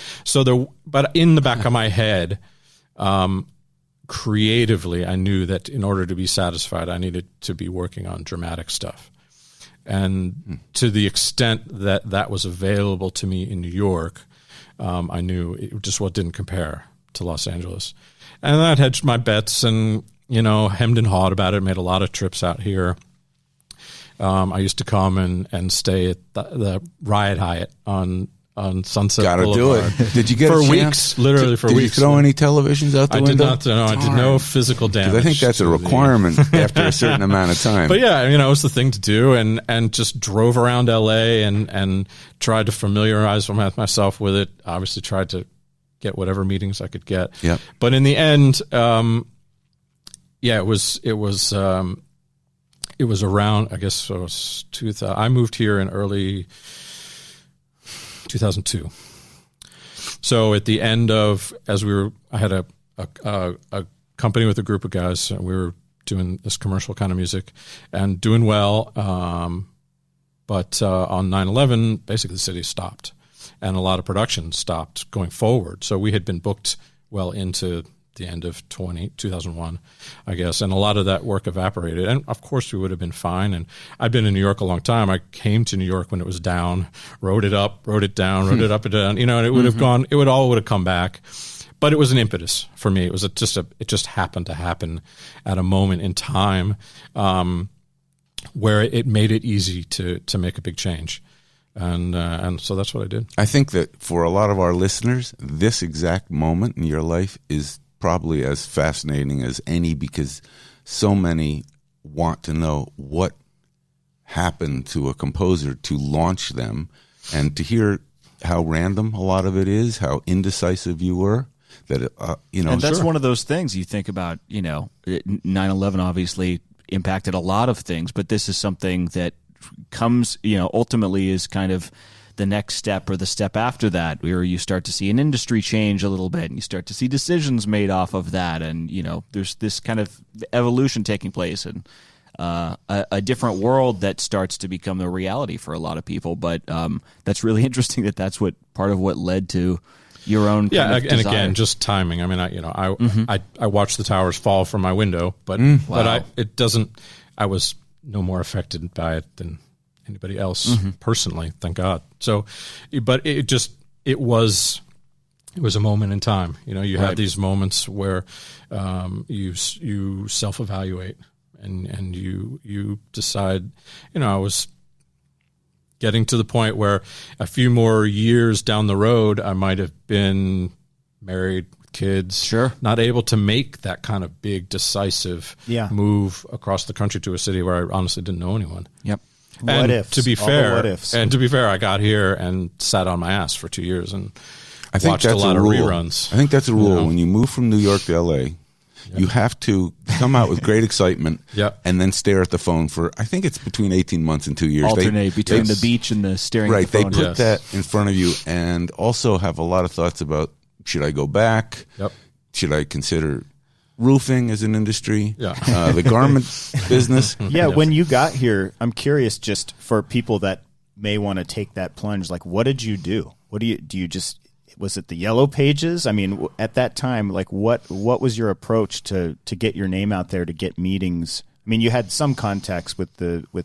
But in the back of my head, creatively, I knew that in order to be satisfied, I needed to be working on dramatic stuff. And to the extent that was available to me in New York, I knew it just didn't compare to Los Angeles. And I'd hedged my bets and, hemmed and hawed about it, made a lot of trips out here. I used to come and stay at the Riot Hyatt on Sunset Boulevard. Gotta do it. Did you get for a chance? Weeks? Literally for weeks. Did you throw any televisions out the window? I did not. I did no physical damage. I think that's a requirement after a certain amount of time. But yeah, it was the thing to do, and just drove around L.A. and tried to familiarize myself with it. Obviously, tried to get whatever meetings I could get. Yep. But in the end, it was around, I guess it was 2000. I moved here in early 2002. So at the end of, I had a company with a group of guys, and we were doing this commercial kind of music and doing well. But on 9/11, basically the city stopped, and a lot of production stopped going forward. So we had been booked well into the end of 2001, I guess, and a lot of that work evaporated. And of course, we would have been fine. And I'd been in New York a long time. I came to New York when it was down, wrote it up, wrote it down, wrote it up and down. And it would have gone. It would have come back. But it was an impetus for me. It was it just happened to happen at a moment in time where it made it easy to make a big change. And so that's what I did. I think that for a lot of our listeners, this exact moment in your life is probably as fascinating as any, because so many want to know what happened to a composer to launch them, and to hear how random a lot of it is, how indecisive you were. That and that's one of those things you think about. 9/11 obviously impacted a lot of things, but this is something that comes, ultimately is kind of the next step, or the step after that, where you start to see an industry change a little bit, and you start to see decisions made off of that, and there's this kind of evolution taking place, and a different world that starts to become the reality for a lot of people. But that's really interesting that's what part of what led to your own kind of and desire. again, just timing. I mean, I watched the towers fall from my window, but I was no more affected by it than anybody else personally, thank God. So, but it was a moment in time. You have these moments where you self-evaluate and you decide. I was getting to the point where a few more years down the road, I might have been married with kids, sure, not able to make that kind of big, decisive move across the country to a city where I honestly didn't know anyone. Yep. And what ifs? To be All fair, the what ifs. and to be fair, I got here and sat on my ass for 2 years and I think watched that's a lot of rule. reruns. I think that's a rule. When you move from New York to L.A., you have to come out with great excitement and then stare at the phone for, I think it's between 18 months and 2 years. Alternate between the beach and the staring at the phone. Right, they put that in front of you, and also have a lot of thoughts about, should I go back? Yep. Should I consider roofing as an industry? Yeah. The garment business? Yeah, when you got here, I'm curious, just for people that may want to take that plunge, like, what did you do? What do you just... Was it the Yellow Pages? I mean, at that time, like, what was your approach to get your name out there, to get meetings? I mean, you had some contacts with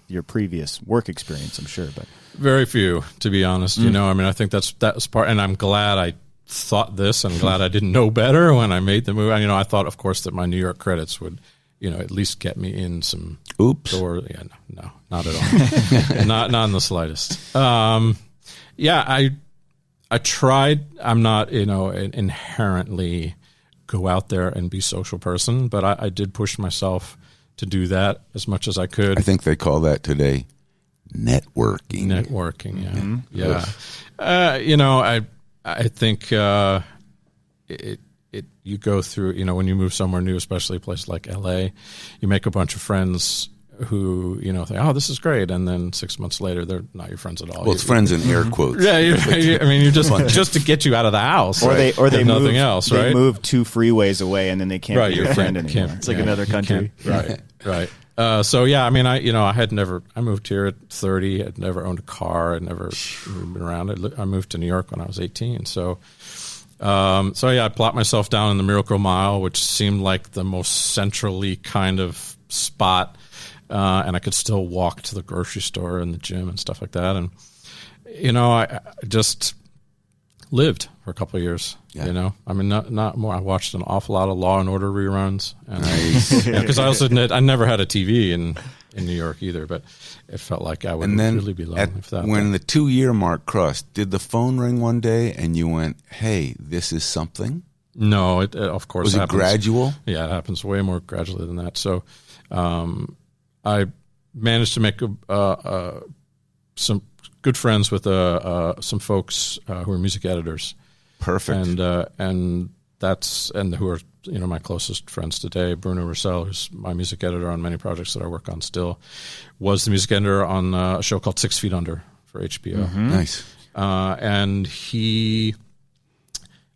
your previous work experience, I'm sure, but very few, to be honest. I mean, I think that's part, and I'm glad I thought this, and glad I didn't know better when I made the move. I thought, of course, that my New York credits would, at least get me in some doors. Yeah, no, not at all, not in the slightest. I tried. I'm not, inherently go out there and be social person, but I did push myself to do that as much as I could. I think they call that today networking. Networking, yeah. I think you go through, when you move somewhere new, especially a place like LA, you make a bunch of friends who, think, oh, this is great. And then 6 months later, they're not your friends at all. Well, it's friends in air quotes. Yeah. You're just to get you out of the house. Or right? they nothing move, use, right? They move 2 freeways away, and then they can't be your friend anymore. It's like another country. Right. So yeah, I mean, I moved here at 30. I'd never owned a car. I'd never been around. I moved to New York when I was 18. So I plopped myself down in the Miracle Mile, which seemed like the most centrally kind of spot. And I could still walk to the grocery store and the gym and stuff like that. And, I just lived for a couple of years, I mean, not more. I watched an awful lot of Law and Order reruns. Nice. Because I also I never had a TV in New York either, but it felt like I would really be lonely if that. When the 2-year mark crossed, did the phone ring one day and you went, hey, this is something? No, it of course was happens. It gradual? Yeah, it happens way more gradually than that. So, I managed to make some good friends with some folks who are music editors. Perfect. And who are my closest friends today. Bruno Roussel, who's my music editor on many projects that I work on still, was the music editor on a show called 6 Feet Under for HBO. Mm-hmm. Nice. And he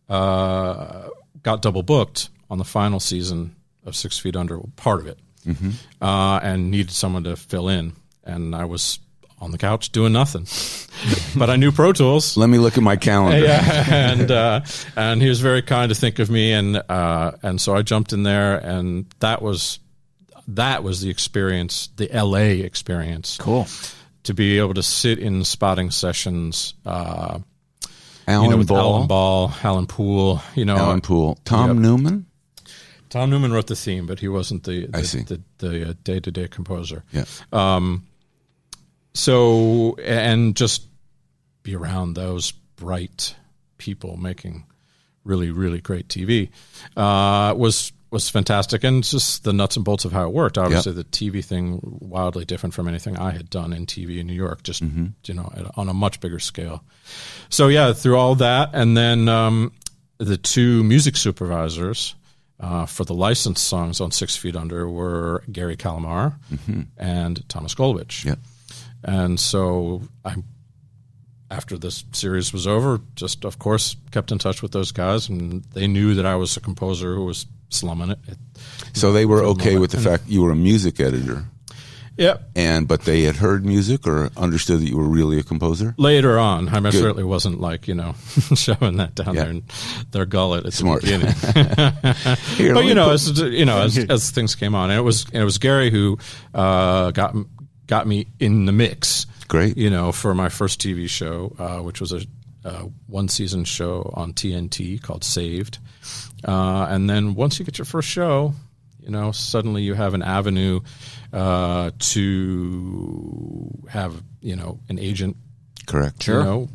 got double booked on the final season of 6 Feet Under, part of it. Mm-hmm. And needed someone to fill in, and I was on the couch doing nothing, but I knew Pro Tools. Let me look at my calendar. And he was very kind to think of me, and so I jumped in there, and that was the experience, the LA experience. Cool. To be able to sit in spotting sessions, Alan with Ball. Alan Ball, Alan Poole, Alan Poole, Tom Newman. Tom Newman wrote the theme, but he wasn't the day-to-day composer. Yeah. So, and just be around those bright people making really, really great TV was fantastic, and just the nuts and bolts of how it worked. Obviously, the TV thing wildly different from anything I had done in TV in New York, just on a much bigger scale. So yeah, through all that, and then the two music supervisors for the licensed songs on 6 Feet Under were Gary Calamar and Thomas Golovich. Yep. And so after this series was over, just, of course, kept in touch with those guys, and they knew that I was a composer who was slumming it. So they were okay with the fact you were a music editor. Yeah. But they had heard music or understood that you were really a composer? Later on. I certainly wasn't shoving that down there in their gullet at Smart. the beginning. But as things came on, and it was Gary who got me in the mix. Great. For my first TV show, which was a one-season show on TNT called Saved. And then once you get your first show, suddenly you have an avenue to have, an agent. Correct. Sure.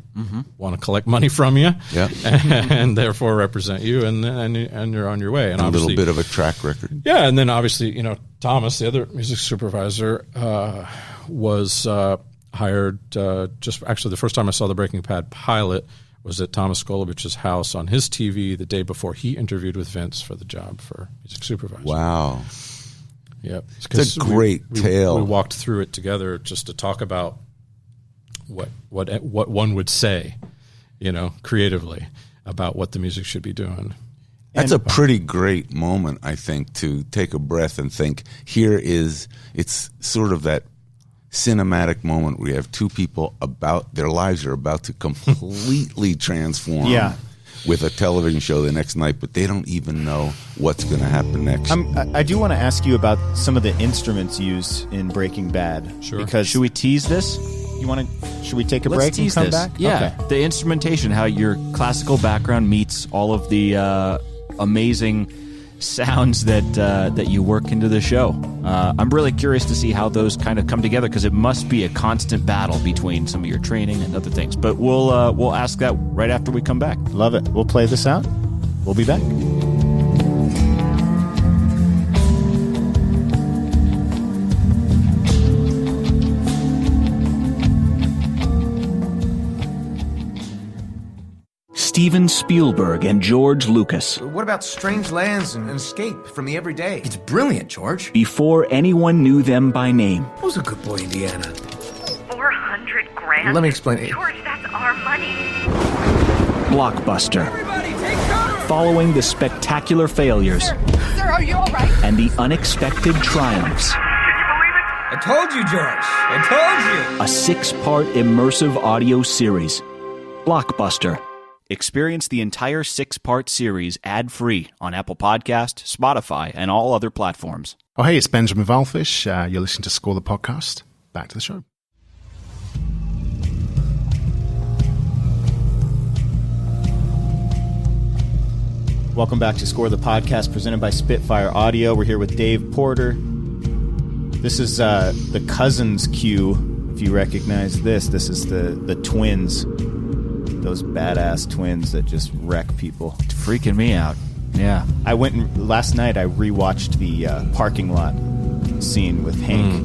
Want to collect money from you, and therefore represent you, and you're on your way. And a little bit of a track record. Yeah, and then obviously, Thomas, the other music supervisor, was hired just actually the first time I saw the Breaking Bad pilot was at Thomas Golovich's house on his TV the day before he interviewed with Vince for the job for music supervisor. Wow. Yep. It's a great tale. We walked through it together just to talk about what one would say, creatively about what the music should be doing. That's a pretty great moment, I think, to take a breath and think, it's sort of that cinematic moment where you have two people their lives are about to completely transform with a television show the next night, but they don't even know what's going to happen next. I do want to ask you about some of the instruments used in Breaking Bad. Sure. Because should we tease this? Should we take a break and come back? Yeah. Okay. The instrumentation, how your classical background meets all of the amazing sounds that you work into the show. I'm really curious to see how those kind of come together, because it must be a constant battle between some of your training and other things. But we'll ask that right after we come back. Love it. We'll play this out. We'll be back. Steven Spielberg and George Lucas. What about strange lands and escape from the everyday? It's brilliant, George. Before anyone knew them by name. Who's a good boy, Indiana? 400 grand? Let me explain it. George, that's our money. Blockbuster. Everybody, take cover! Following the spectacular failures. Sir, are you all right? And the unexpected triumphs. Can you believe it? I told you, George. I told you. A 6-part immersive audio series. Blockbuster. Experience the entire 6-part series ad-free on Apple Podcast, Spotify, and all other platforms. Oh, hey, it's Benjamin Valfish. You're listening to Score the Podcast. Back to the show. Welcome back to Score the Podcast, presented by Spitfire Audio. We're here with Dave Porter. This is the Cousins cue, if you recognize this. This is the twins. Those badass twins that just wreck people. It's freaking me out. Yeah. Last night I rewatched the parking lot scene with Hank.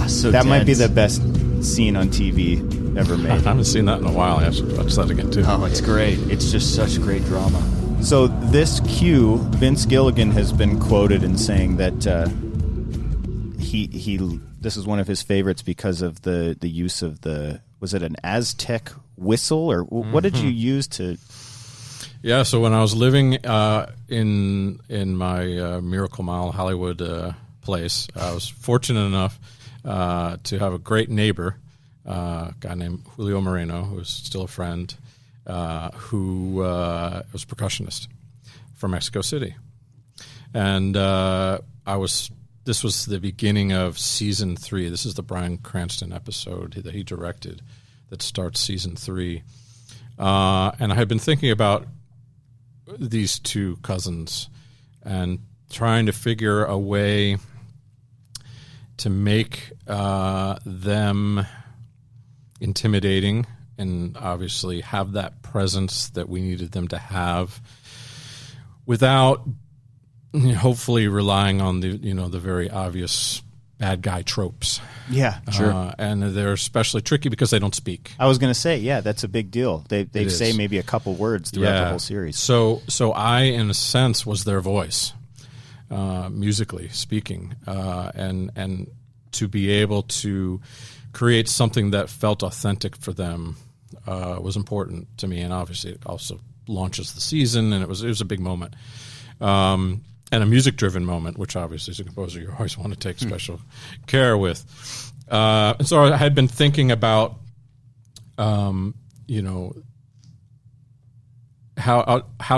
So that tense. might be the best scene on TV ever made. I haven't seen that in a while. I have to watch that again, too. Oh, it's great. It's just such great drama. So this cue, Vince Gilligan has been quoted in saying that this is one of his favorites because of the use of was it an Aztec whistle, or what did you use to? Yeah, so when I was living in my Miracle Mile Hollywood place, I was fortunate enough to have a great neighbor, a guy named Julio Moreno, who's still a friend, who was a percussionist from Mexico City. And this was the beginning of season 3. This is the Bryan Cranston episode that he directed that starts season 3. And I had been thinking about these two cousins and trying to figure a way to make them intimidating and obviously have that presence that we needed them to have without hopefully relying on the very obvious bad guy tropes. Yeah, sure. And they're especially tricky because they don't speak. I was going to say, yeah, that's a big deal. They say maybe a couple words throughout the whole series. So I, in a sense, was their voice, musically speaking, and to be able to create something that felt authentic for them was important to me. And obviously, it also launches the season, and it was a big moment. And a music-driven moment, which obviously as a composer you always want to take special care with. And so I had been thinking about, how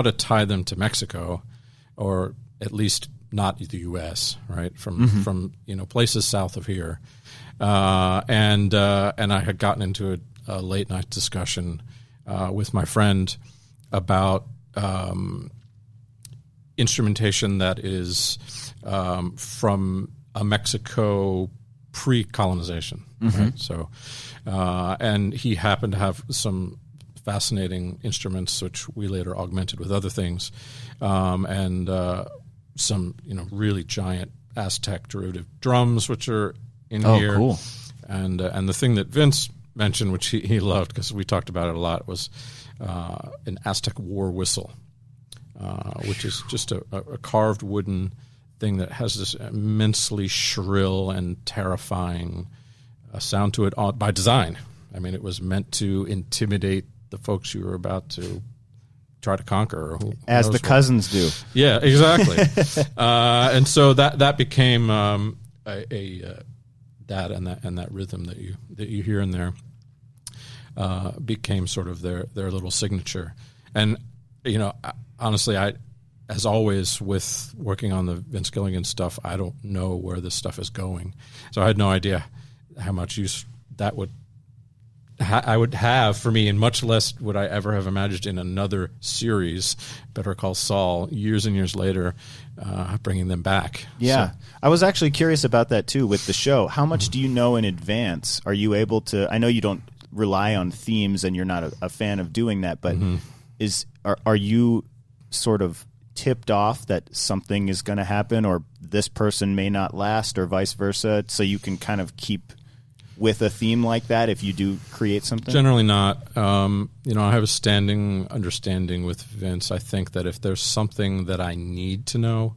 to tie them to Mexico, or at least not the U.S., right? From places south of here, and I had gotten into a late night discussion with my friend about instrumentation that is from a Mexico pre-colonization. Right? So, and he happened to have some fascinating instruments, which we later augmented with other things, and some really giant Aztec derivative drums, which are in here. Cool. And the thing that Vince mentioned, which he loved because we talked about it a lot, was an Aztec war whistle. Which is just a carved wooden thing that has this immensely shrill and terrifying sound to it by design. I mean, it was meant to intimidate the folks you were about to try to conquer. As the cousins do. Yeah, exactly. And so that became that rhythm that you hear in there became sort of their little signature. And honestly, as always with working on the Vince Gilligan stuff, I don't know where this stuff is going. So I had no idea how much use that I would have for me, and much less would I ever have imagined in another series, Better Call Saul, years and years later, bringing them back. Yeah. So, I was actually curious about that too with the show. How much do you know in advance? Are you able to, I know you don't rely on themes and you're not a fan of doing that, but are you sort of tipped off that something is going to happen or this person may not last or vice versa, so you can kind of keep with a theme like that if you do create something? Generally not. I have a standing understanding with Vince. I think that if there's something that I need to know,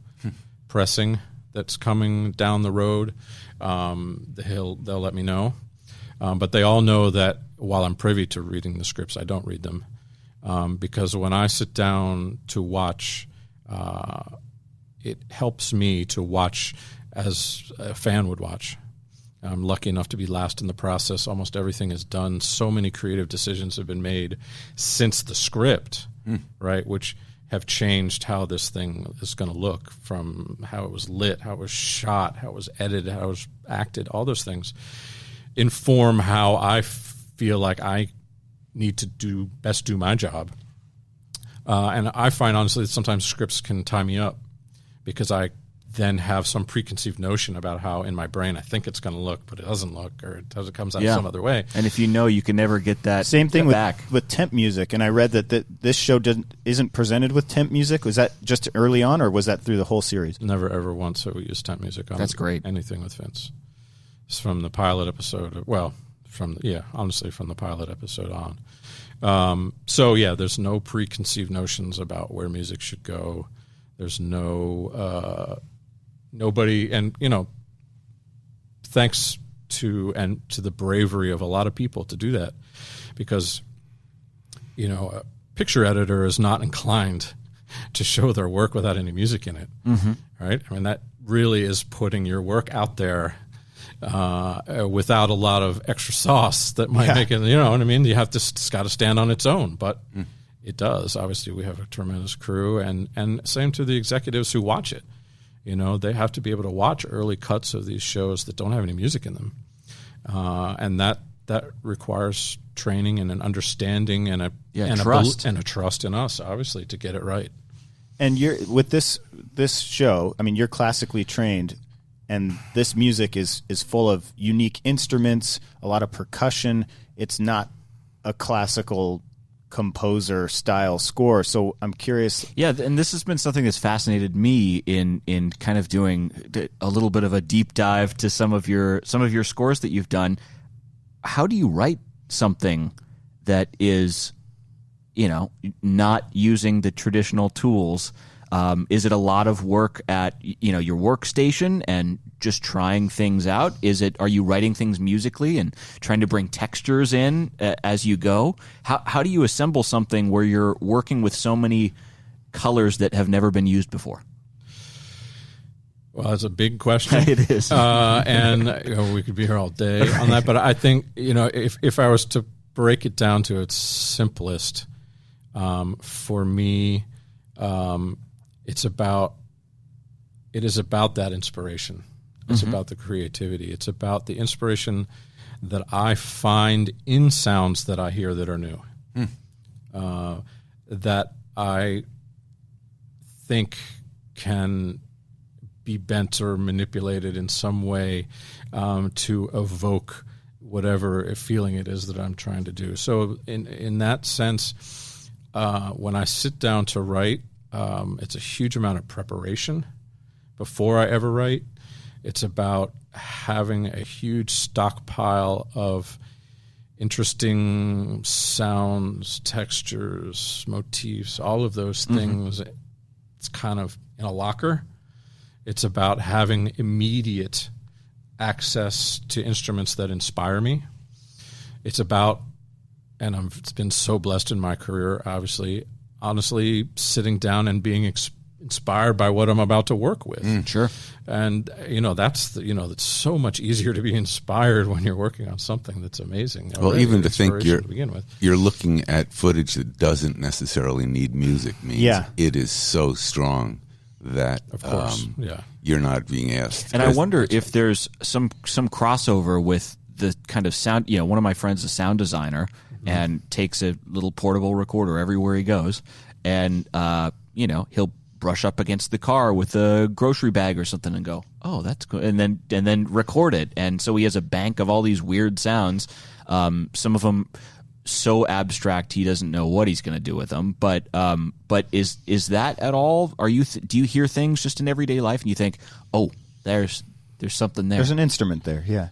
pressing, that's coming down the road, they'll let me know. But they all know that while I'm privy to reading the scripts, I don't read them. Because when I sit down to watch, it helps me to watch as a fan would watch. I'm lucky enough to be last in the process. Almost everything is done. So many creative decisions have been made since the script, right, which have changed how this thing is going to look, from how it was lit, how it was shot, how it was edited, how it was acted. All those things inform how I feel like I need to do my job. And I find, honestly, that sometimes scripts can tie me up because I then have some preconceived notion about how in my brain I think it's going to look, but it doesn't look, or it comes out some other way. And if you know, you can never get that same thing back. with temp music. And I read that this show isn't presented with temp music. Was that just early on, or was that through the whole series? Never, ever once have we used temp music on That's great. Anything with Vince. It's from the pilot episode. Honestly, from the pilot episode on. There's no preconceived notions about where music should go. There's no nobody, and thanks to the bravery of a lot of people to do that, because a picture editor is not inclined to show their work without any music in it, right? I mean, that really is putting your work out there without a lot of extra sauce that might make it, you know what I mean? You have to, it's got to stand on its own, but it does. Obviously, we have a tremendous crew, and same to the executives who watch it. They have to be able to watch early cuts of these shows that don't have any music in them, and that requires training and an understanding and a trust and a trust in us, obviously, to get it right. And you're with this show. I mean, you're classically trained. And this music is full of unique instruments, a lot of percussion. It's not a classical composer style score. So I'm curious. Yeah, and this has been something that's fascinated me in kind of doing a little bit of a deep dive to some of your scores that you've done. How do you write something that is, not using the traditional tools? Is it a lot of work at your workstation and just trying things out? Are you writing things musically and trying to bring textures in as you go? How do you assemble something where you're working with so many colors that have never been used before? Well, that's a big question. It is, and we could be here all day on that. But I think if I was to break it down to its simplest, for me, it is about that inspiration. It's about the creativity. It's about the inspiration that I find in sounds that I hear that are new, that I think can be bent or manipulated in some way to evoke whatever feeling it is that I'm trying to do. So in that sense, when I sit down to write, it's a huge amount of preparation before I ever write. It's about having a huge stockpile of interesting sounds, textures, motifs, all of those things. It's kind of in a locker. It's about having immediate access to instruments that inspire me. It's about, and I've been so blessed in my career, obviously, honestly, sitting down and being inspired by what I'm about to work with. Sure. And, it's so much easier to be inspired when you're working on something that's amazing. Well, even to think begin with. you're looking at footage that doesn't necessarily need music means it is so strong that of course, you're not being asked. And I wonder if there's some crossover with the kind of sound. One of my friends is a sound designer and takes a little portable recorder everywhere he goes, and he'll brush up against the car with a grocery bag or something and go, oh, that's good, and then record it. And so he has a bank of all these weird sounds. Some of them so abstract he doesn't know what he's going to do with them. But is that at all? Do you hear things just in everyday life and you think, oh, there's something there? There's an instrument there, yeah.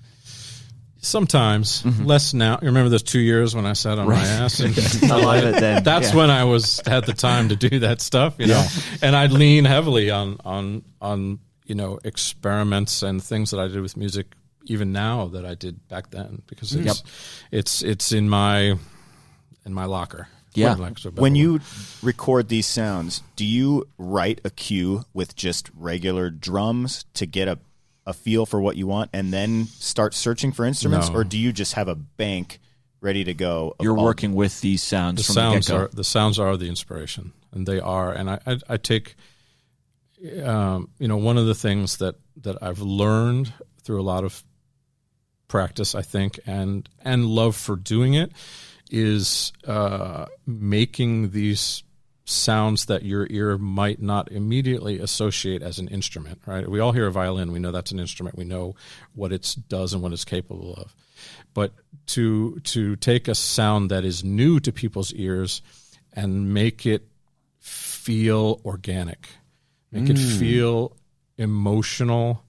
Sometimes, less now. You remember those 2 years when I sat on my ass? And I love it then. That's when I had the time to do that stuff, And I'd lean heavily on experiments and things that I did with music even now that I did back then, because it's in my locker. Yeah. When you record these sounds, do you write a cue with just regular drums to get a feel for what you want and then start searching for instruments? Or do you just have a bank ready to go? You're working with these sounds from the get-go. The sounds are the inspiration, and they are. And I take, one of the things that I've learned through a lot of practice, I think, and love for doing it is making these sounds that your ear might not immediately associate as an instrument, right? We all hear a violin. We know that's an instrument. We know what it does and what it's capable of. But to take a sound that is new to people's ears and make it feel organic, make it feel emotional,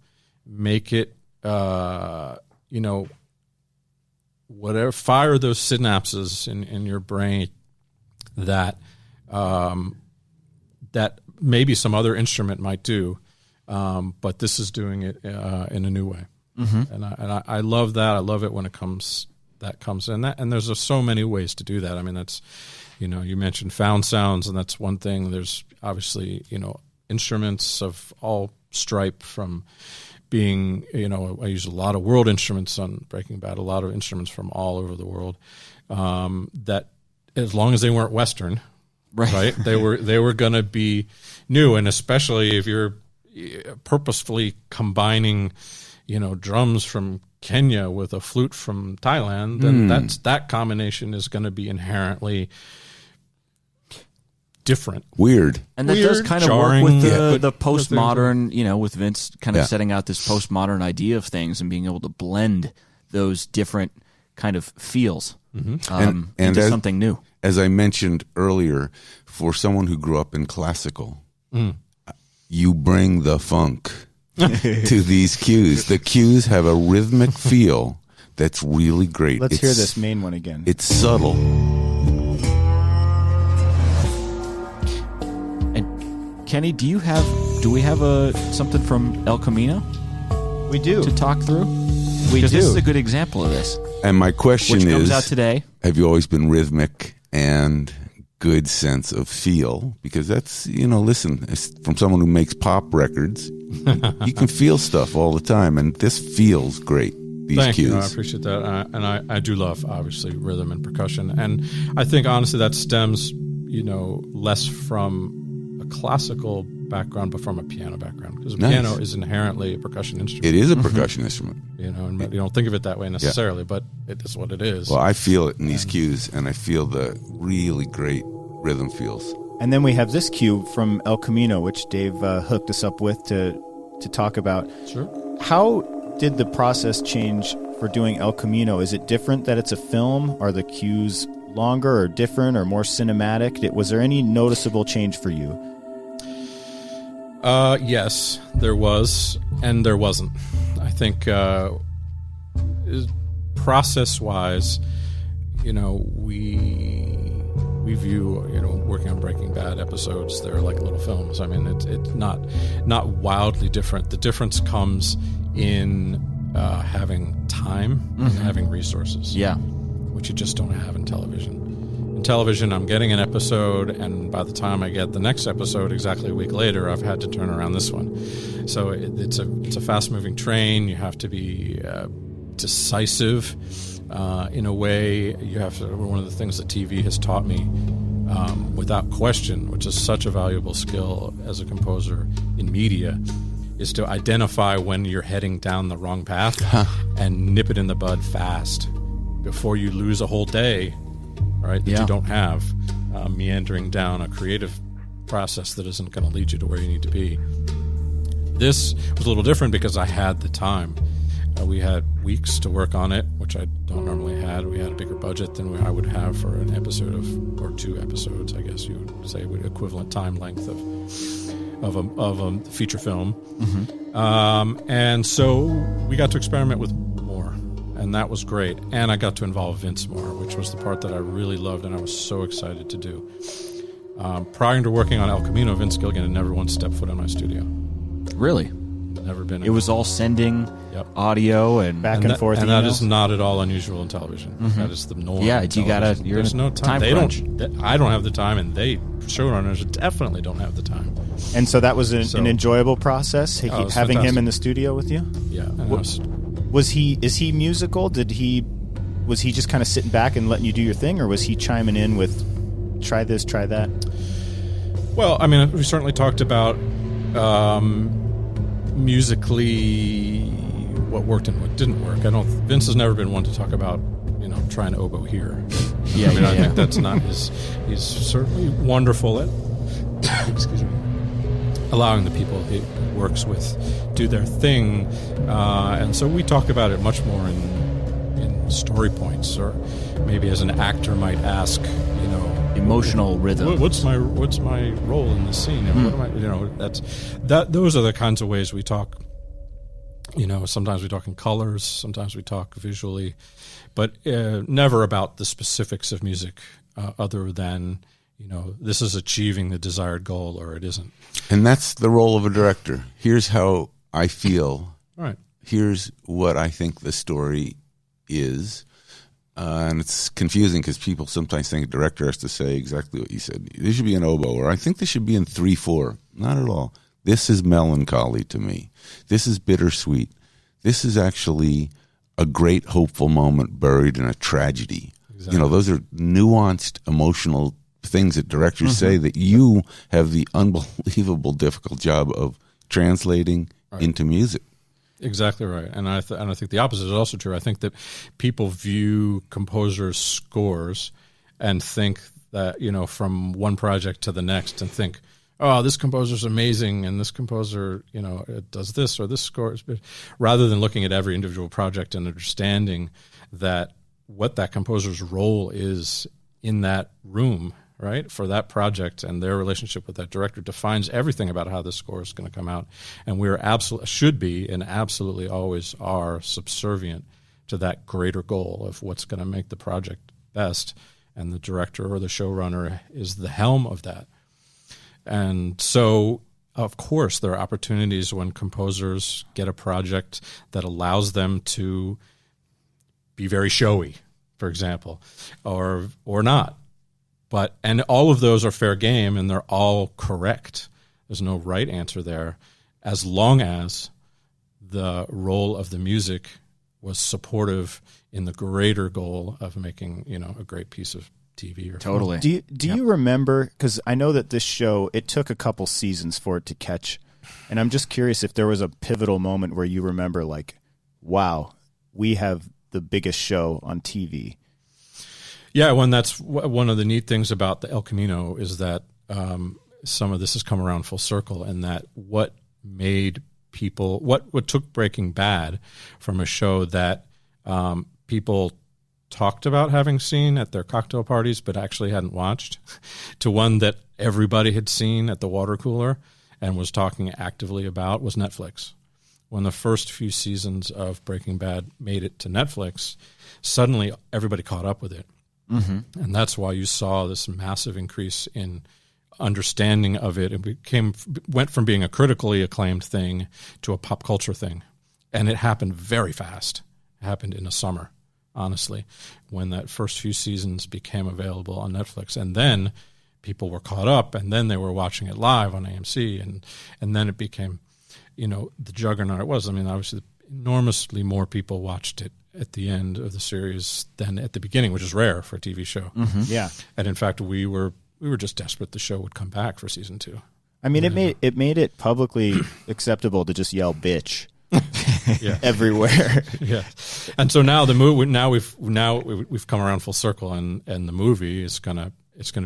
make it, whatever, fire those synapses in your brain that maybe some other instrument might do, but this is doing it in a new way. And I love that. I love it when that comes in. And there's so many ways to do that. I mean, that's, you mentioned found sounds, and that's one thing. There's obviously, instruments of all stripe, from being, I use a lot of world instruments on Breaking Bad, a lot of instruments from all over the world, that as long as they weren't Western, right? They were going to be new, and especially if you're purposefully combining, drums from Kenya with a flute from Thailand, then that combination is going to be inherently different, weird, and that does kind of work with the postmodern, with Vince kind of setting out this postmodern idea of things and being able to blend those different kind of feels. And into as, something new. As I mentioned earlier, for someone who grew up in classical, you bring the funk to these cues. The cues have a rhythmic feel that's really great. Let's hear this main one again. It's subtle. And Kenny, do we have something from El Camino? We do. To talk through? Because this is a good example of this. And my question Which is, comes out today. Have you always been rhythmic and good sense of feel? Because that's, listen, from someone who makes pop records, you can feel stuff all the time, and this feels great. These Thank cues. you. I appreciate that. And I do love, obviously, rhythm and percussion. And I think, honestly, that stems, less from a classical background, but from a piano background. Because a piano is inherently a percussion instrument. It is a percussion instrument. And you don't think of it that way necessarily, but it is what it is. Well, I feel it in these cues, and I feel the really great rhythm feels. And then we have this cue from El Camino, which Dave hooked us up with to talk about. Sure. How did the process change for doing El Camino? Is it different that it's a film? Are the cues longer or different or more cinematic? Was there any noticeable change for you? Yes, there was, and there wasn't. I think process-wise, we view, working on Breaking Bad episodes, they're like little films. I mean, it's not wildly different. The difference comes in having time and having resources. Yeah. Which you just don't have in television. In television, I'm getting an episode, and by the time I get the next episode, exactly a week later, I've had to turn around this one. So it's a fast-moving train. You have to be decisive in a way. You have to. One of the things that TV has taught me, without question, which is such a valuable skill as a composer in media, is to identify when you're heading down the wrong path and nip it in the bud fast before you lose a whole day, right, that you don't have, meandering down a creative process that isn't going to lead you to where you need to be. This was a little different because I had the time. We had weeks to work on it, which I don't normally have. We had a bigger budget than I would have for an episode or 2 episodes, I guess you would say, with equivalent time length of a feature film. And so we got to experiment with more, and that was great. And I got to involve Vince more, which was the part that I really loved and I was so excited to do. Prior to working on El Camino, Vince Gilligan had never once stepped foot in my studio. Really? Never been. It was all sending audio and back and forth. And that is not at all unusual in television. That is the norm. Yeah, there's no time. I don't have the time, and showrunners definitely don't have the time. And so that was an enjoyable process, having fantastic. him in the studio with you. Yeah. Is he musical? Was he just kind of sitting back and letting you do your thing, or was he chiming in with try this, try that? Well, I mean, we certainly talked about musically what worked and what didn't work. Vince has never been one to talk about, try an oboe here. I think that's not his. He's certainly wonderful at excuse me, allowing the people he works with do their thing, and so we talk about it much more in story points, or maybe as an actor might ask, emotional rhythm. What's my role in this scene? What am I? Those are the kinds of ways we talk. Sometimes we talk in colors, sometimes we talk visually, but never about the specifics of music, other than this is achieving the desired goal or it isn't. And that's the role of a director. Here's how I feel. Right. Here's what I think the story is. And it's confusing because people sometimes think a director has to say exactly what you said. This should be an oboe, or I think this should be in 3/4. Not at all. This is melancholy to me. This is bittersweet. This is actually a great hopeful moment buried in a tragedy. Exactly. Those are nuanced emotional things that directors say that you have the unbelievable difficult job of translating into music. Exactly right, and I think the opposite is also true. I think that people view composers' scores and think that from one project to the next, and think, oh, this composer's amazing, and this composer it does this, or this score is, rather than looking at every individual project and understanding that what that composer's role is in that room, right, for that project, and their relationship with that director defines everything about how this score is going to come out. And we're should be and absolutely always are subservient to that greater goal of what's going to make the project best. And the director or the showrunner is the helm of that. And so, of course, there are opportunities when composers get a project that allows them to be very showy, for example, or not. And all of those are fair game, and they're all correct. There's no right answer there, as long as the role of the music was supportive in the greater goal of making, a great piece of TV or totally. Do you remember? Because I know that this show, it took a couple seasons for it to catch, and I'm just curious if there was a pivotal moment where you remember, like, wow, we have the biggest show on TV. Yeah, that's one of the neat things about the El Camino is that some of this has come around full circle, and that what made people, what took Breaking Bad from a show that people talked about having seen at their cocktail parties but actually hadn't watched, to one that everybody had seen at the water cooler and was talking actively about, was Netflix. When the first few seasons of Breaking Bad made it to Netflix, suddenly everybody caught up with it. Mm-hmm. And that's why you saw this massive increase in understanding of it. It went from being a critically acclaimed thing to a pop culture thing. And it happened very fast. It happened in a summer, honestly, when that first few seasons became available on Netflix. And then people were caught up, and then they were watching it live on AMC, and then it became, the juggernaut it was. I mean, obviously, enormously more people watched it at the end of the series than at the beginning, which is rare for a TV show. Mm-hmm. Yeah. And in fact, we were just desperate the show would come back for season 2. I mean, it made it publicly acceptable to just yell "bitch" everywhere. Yeah. And so now we've come around full circle, and the movie is gonna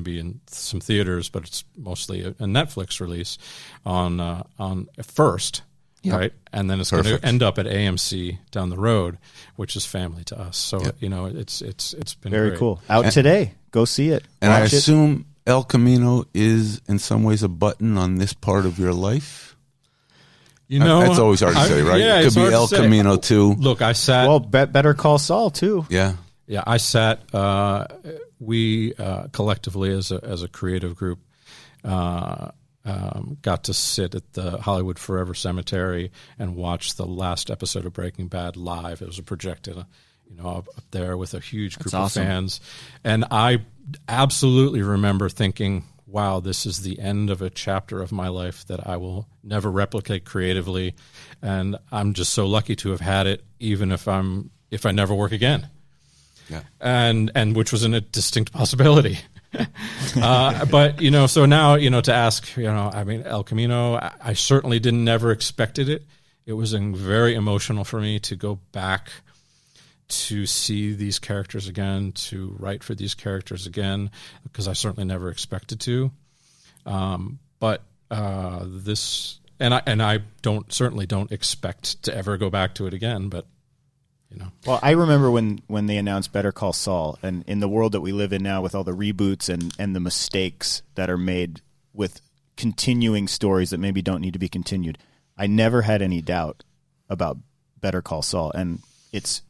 be in some theaters, but it's mostly a Netflix release on first. Yep. Right, and then it's going to end up at AMC down the road, which is family to us. So it's been very great. cool. Out today, go see it. And I assume El Camino is in some ways a button on this part of your life. That's always hard to say, right? Yeah, it could be El Camino too. Look, I sat. Well, Better Call Saul too. Yeah. I sat. We collectively as a creative group. Got to sit at the Hollywood Forever Cemetery and watch the last episode of Breaking Bad live. It was projected, up there with a huge group of fans. And I absolutely remember thinking, wow, this is the end of a chapter of my life that I will never replicate creatively. And I'm just so lucky to have had it, even if I never work again. Yeah. And which was a distinct possibility. But so now to ask, I mean, El Camino, I certainly never expected it. It was very emotional for me to go back to see these characters again, to write for these characters again, because I certainly never expected to. But this, and I certainly don't expect to ever go back to it again. But Well, I remember when they announced Better Call Saul, and in the world that we live in now with all the reboots and the mistakes that are made with continuing stories that maybe don't need to be continued, I never had any doubt about Better Call Saul, and it's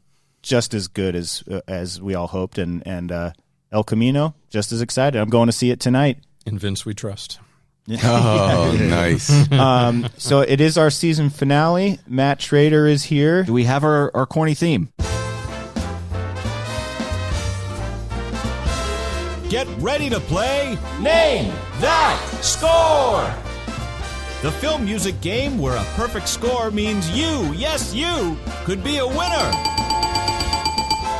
just as good as we all hoped, and El Camino, just as excited. I'm going to see it tonight. In Vince we trust. Oh, nice. So it is our season finale. Matt Schrader is here. Do we have our corny theme? Get ready to play Name That Score! The film music game where a perfect score means you, yes you, could be a winner.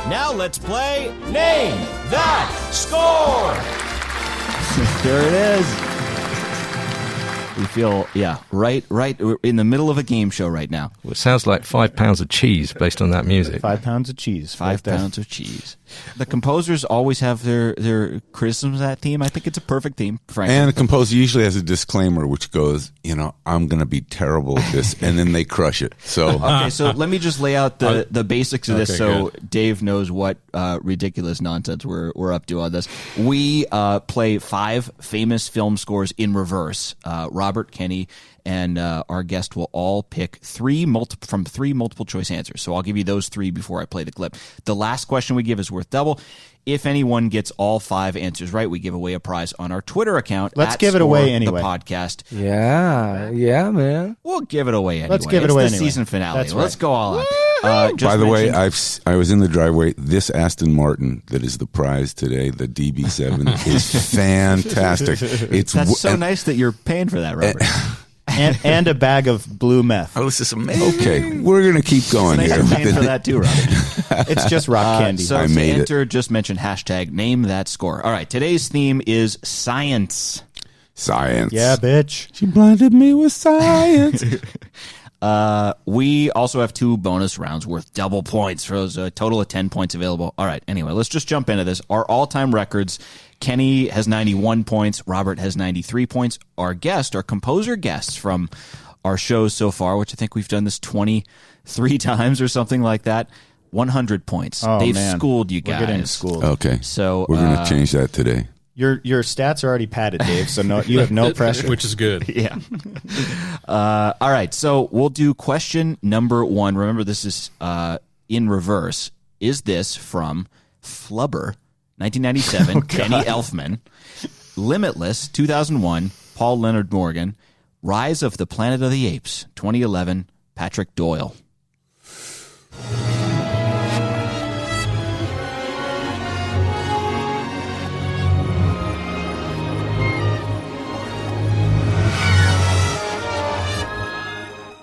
Now let's play Name That Score! There it is. We feel, right we're in the middle of a game show right now. Well, it sounds like 5 pounds of cheese based on that music. 5 pounds of cheese. 5 pounds of cheese. The composers always have their criticisms of that theme. I think it's a perfect theme, frankly. And a composer usually has a disclaimer which goes, I'm going to be terrible at this, and then they crush it. So okay, so let me just lay out the basics of this so good. Dave knows what ridiculous nonsense we're up to on this. We play 5 famous film scores in reverse. Robert, Kenny, and our guest will all pick 3 multiple choice answers. So I'll give you those 3 before I play the clip. The last question we give is worth double. If anyone gets all 5 answers right, we give away a prize on our Twitter account. Let's give it away anyway. The podcast. Yeah, man. We'll give it away anyway. Let's give it away It's the anyway. season finale. That's Let's right. go all out. by the way, I was in the driveway. This Aston Martin that is the prize today, the DB7, is fantastic. That's so nice that you're paying for that, Robert. and a bag of blue meth. Oh, this is amazing. Okay, we're going to keep going Nice here. you're paying for that too, Robert. It's just rock candy. So I to made enter, just mention hashtag name that score. All right, today's theme is science. Science. Yeah, bitch. She blinded me with science. We also have 2 bonus rounds worth double points. So there's a total of 10 points available. All right, anyway, let's just jump into this. Our all-time records, Kenny has 91 points. Robert has 93 points. Our composer guests from our shows so far, which I think we've done this 23 times or something like that, 100 points. Oh, They've man. schooled you guys. We're getting schooled. Okay, So we're going to change that today. Your stats are already padded, Dave, so you have no pressure. Which is good. Yeah. All right. So we'll do question number 1. Remember, this is in reverse. Is this from Flubber, 1997, Kenny Elfman, Limitless, 2001, Paul Leonard Morgan, Rise of the Planet of the Apes, 2011, Patrick Doyle?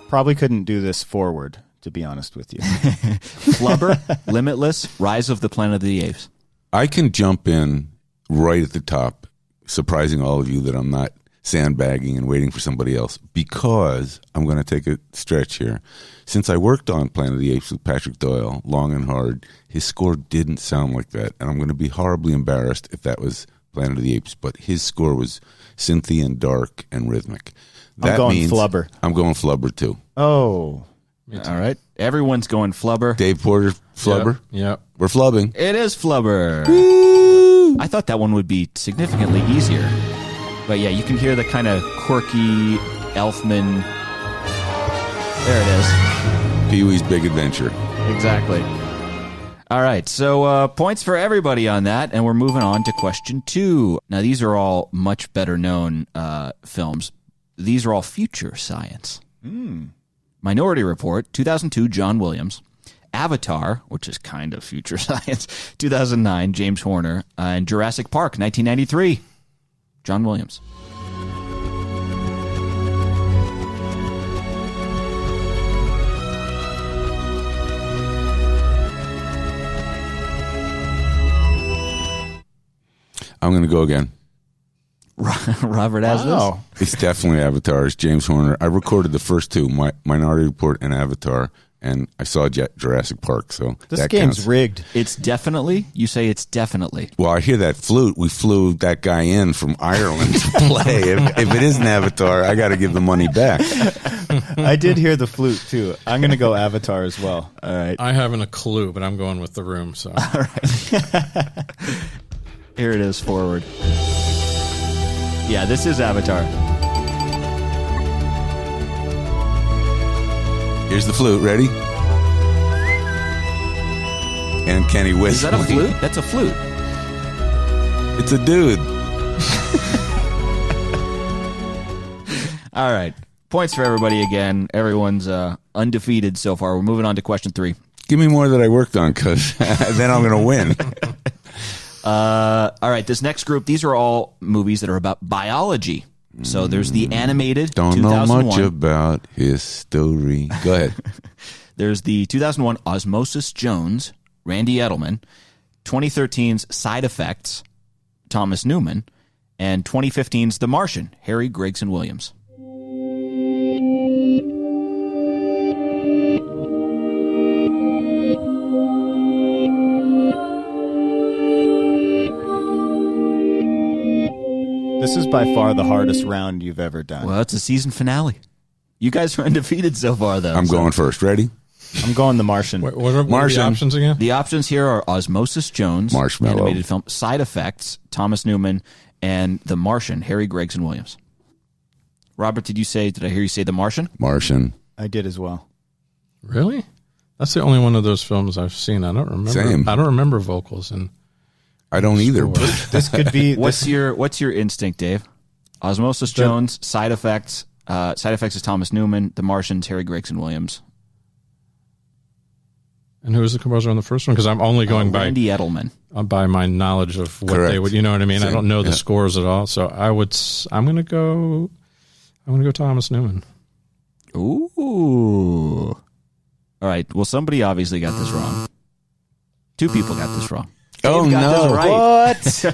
Probably couldn't do this forward, to be honest with you. Flubber, Limitless, Rise of the Planet of the Apes. I can jump in right at the top, surprising all of you that I'm not sandbagging and waiting for somebody else, because I'm going to take a stretch here. Since I worked on Planet of the Apes with Patrick Doyle, long and hard, his score didn't sound like that, and I'm going to be horribly embarrassed if that was Planet of the Apes, but his score was synthy and dark and rhythmic. I'm going Flubber. I'm going Flubber too. Oh. All right. Everyone's going Flubber. Dave Porter, Flubber. Yep. We're flubbing. It is Flubber. I thought that one would be significantly easier. But yeah, you can hear the kind of quirky Elfman. There it is. Pee-wee's Big Adventure. Exactly. All right, so points for everybody on that, and we're moving on to question 2. Now, these are all much better known films. These are all future science. Minority Report, 2002, John Williams. Avatar, which is kind of future science, 2009, James Horner. And Jurassic Park, 1993, John Williams. I'm going to go again. Robert has this? It's definitely Avatar. It's James Horner. I recorded the first 2, Minority Report and Avatar, and I saw Jurassic Park. So This that game's counts. rigged. It's definitely? You say it's definitely. Well, I hear that flute. We flew that guy in from Ireland to play. If it isn't Avatar, I got to give the money back. I did hear the flute, too. I'm going to go Avatar as well. All right. I haven't a clue, but I'm going with The Room. So All right. Here it is, forward. Yeah, this is Avatar. Here's the flute. Ready? And Kenny whistling. Is that a flute? That's a flute. It's a dude. All right. Points for everybody again. Everyone's undefeated so far. We're moving on to question 3. Give me more that I worked on, because then I'm going to win. All right, this next group, these are all movies that are about biology. So there's the animated Don't 2001. know much about history. Go ahead. There's the 2001 Osmosis Jones, Randy Edelman, 2013's Side Effects, Thomas Newman, and 2015's The Martian, Harry Gregson Williams. This is by far the hardest round you've ever done. Well, it's a season finale. You guys are undefeated so far, though. I'm going first. Ready? I'm going The Martian. What are the options again? The options here are Osmosis Jones, Marshmallow, animated film, Side Effects, Thomas Newman, and The Martian, Harry Gregson Williams. Robert, did I hear you say The Martian? Martian. I did as well. Really? That's the only one of those films I've seen. I don't remember. Same. I don't remember vocals, and I don't either. This could be. What's your instinct, Dave? Osmosis Jones, Side Effects. Side Effects is Thomas Newman. The Martian's Harry Gregson Williams. And who was the composer on the first one? Because I'm only going by Randy Edelman. By my knowledge of what Correct. they would. You know what I mean? Same. I don't know the scores at all. So I'm going to go Thomas Newman. Ooh. All right. Well, somebody obviously got this wrong. Two people got this wrong. Oh, no. What?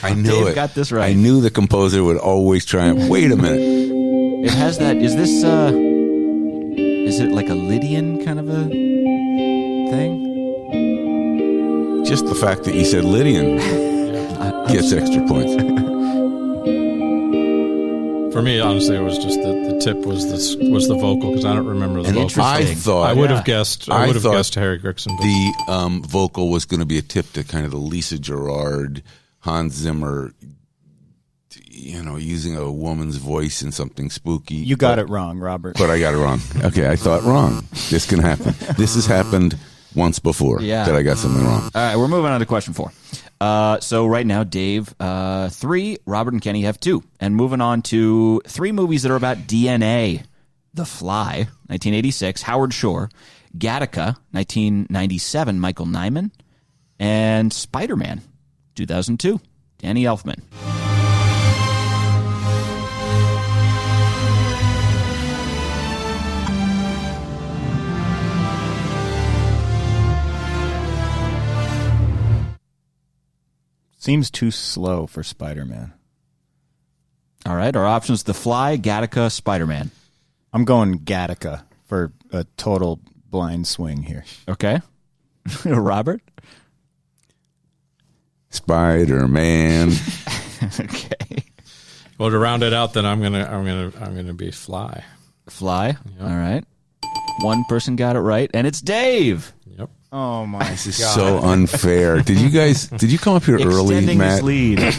I knew Dave it. got this right. I knew the composer would always triumph. Wait a minute. It has that. Is this? Is it like a Lydian kind of a thing? Just the fact that you said Lydian gets extra points. For me, honestly, it was just the tip was the vocal because I don't remember the vocal. I would have guessed. I would have guessed Harry Gregson. The vocal was going to be a tip to kind of the Lisa Gerrard, Hans Zimmer. Using a woman's voice in something spooky. You got it wrong, Robert. But I got it wrong. Okay, I thought wrong. This can happen. This has happened once before that I got something wrong. All right, we're moving on to question 4. So right now, Dave, 3, Robert and Kenny have 2. And moving on to 3 movies that are about DNA. The Fly, 1986, Howard Shore. Gattaca, 1997, Michael Nyman. And Spider-Man, 2002, Danny Elfman. Seems too slow for Spider-Man. All right, our options: The Fly, Gattaca, Spider-Man. I'm going Gattaca for a total blind swing here. Okay. Robert? Spider-Man. Okay. Well, to round it out, then I'm gonna be Fly. Fly. Yep. All right. One person got it right, and it's Dave. Yep. Oh my God! This is so unfair. Did you come up here early, Extending Matt? his lead.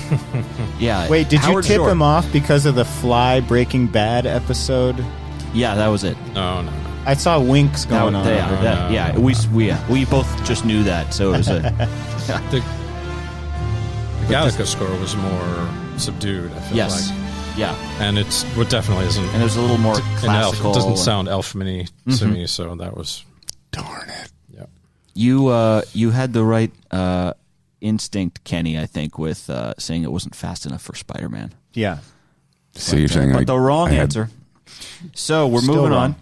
Yeah. Wait, did Howard you tip Shore. him off because of the Fly Breaking Bad episode? Yeah, that was it. No. I saw winks going on. We both just knew that, so it was a. The Gattaca score was more subdued. I feel like. Yeah. And it definitely isn't. And there's a little more classical. It doesn't sound elfman-y to me, so that was. Darn it. Yep. You had the right instinct, Kenny, I think, with saying it wasn't fast enough for Spider-Man. Yeah. So you're saying but the wrong answer. So we're Still moving wrong. on.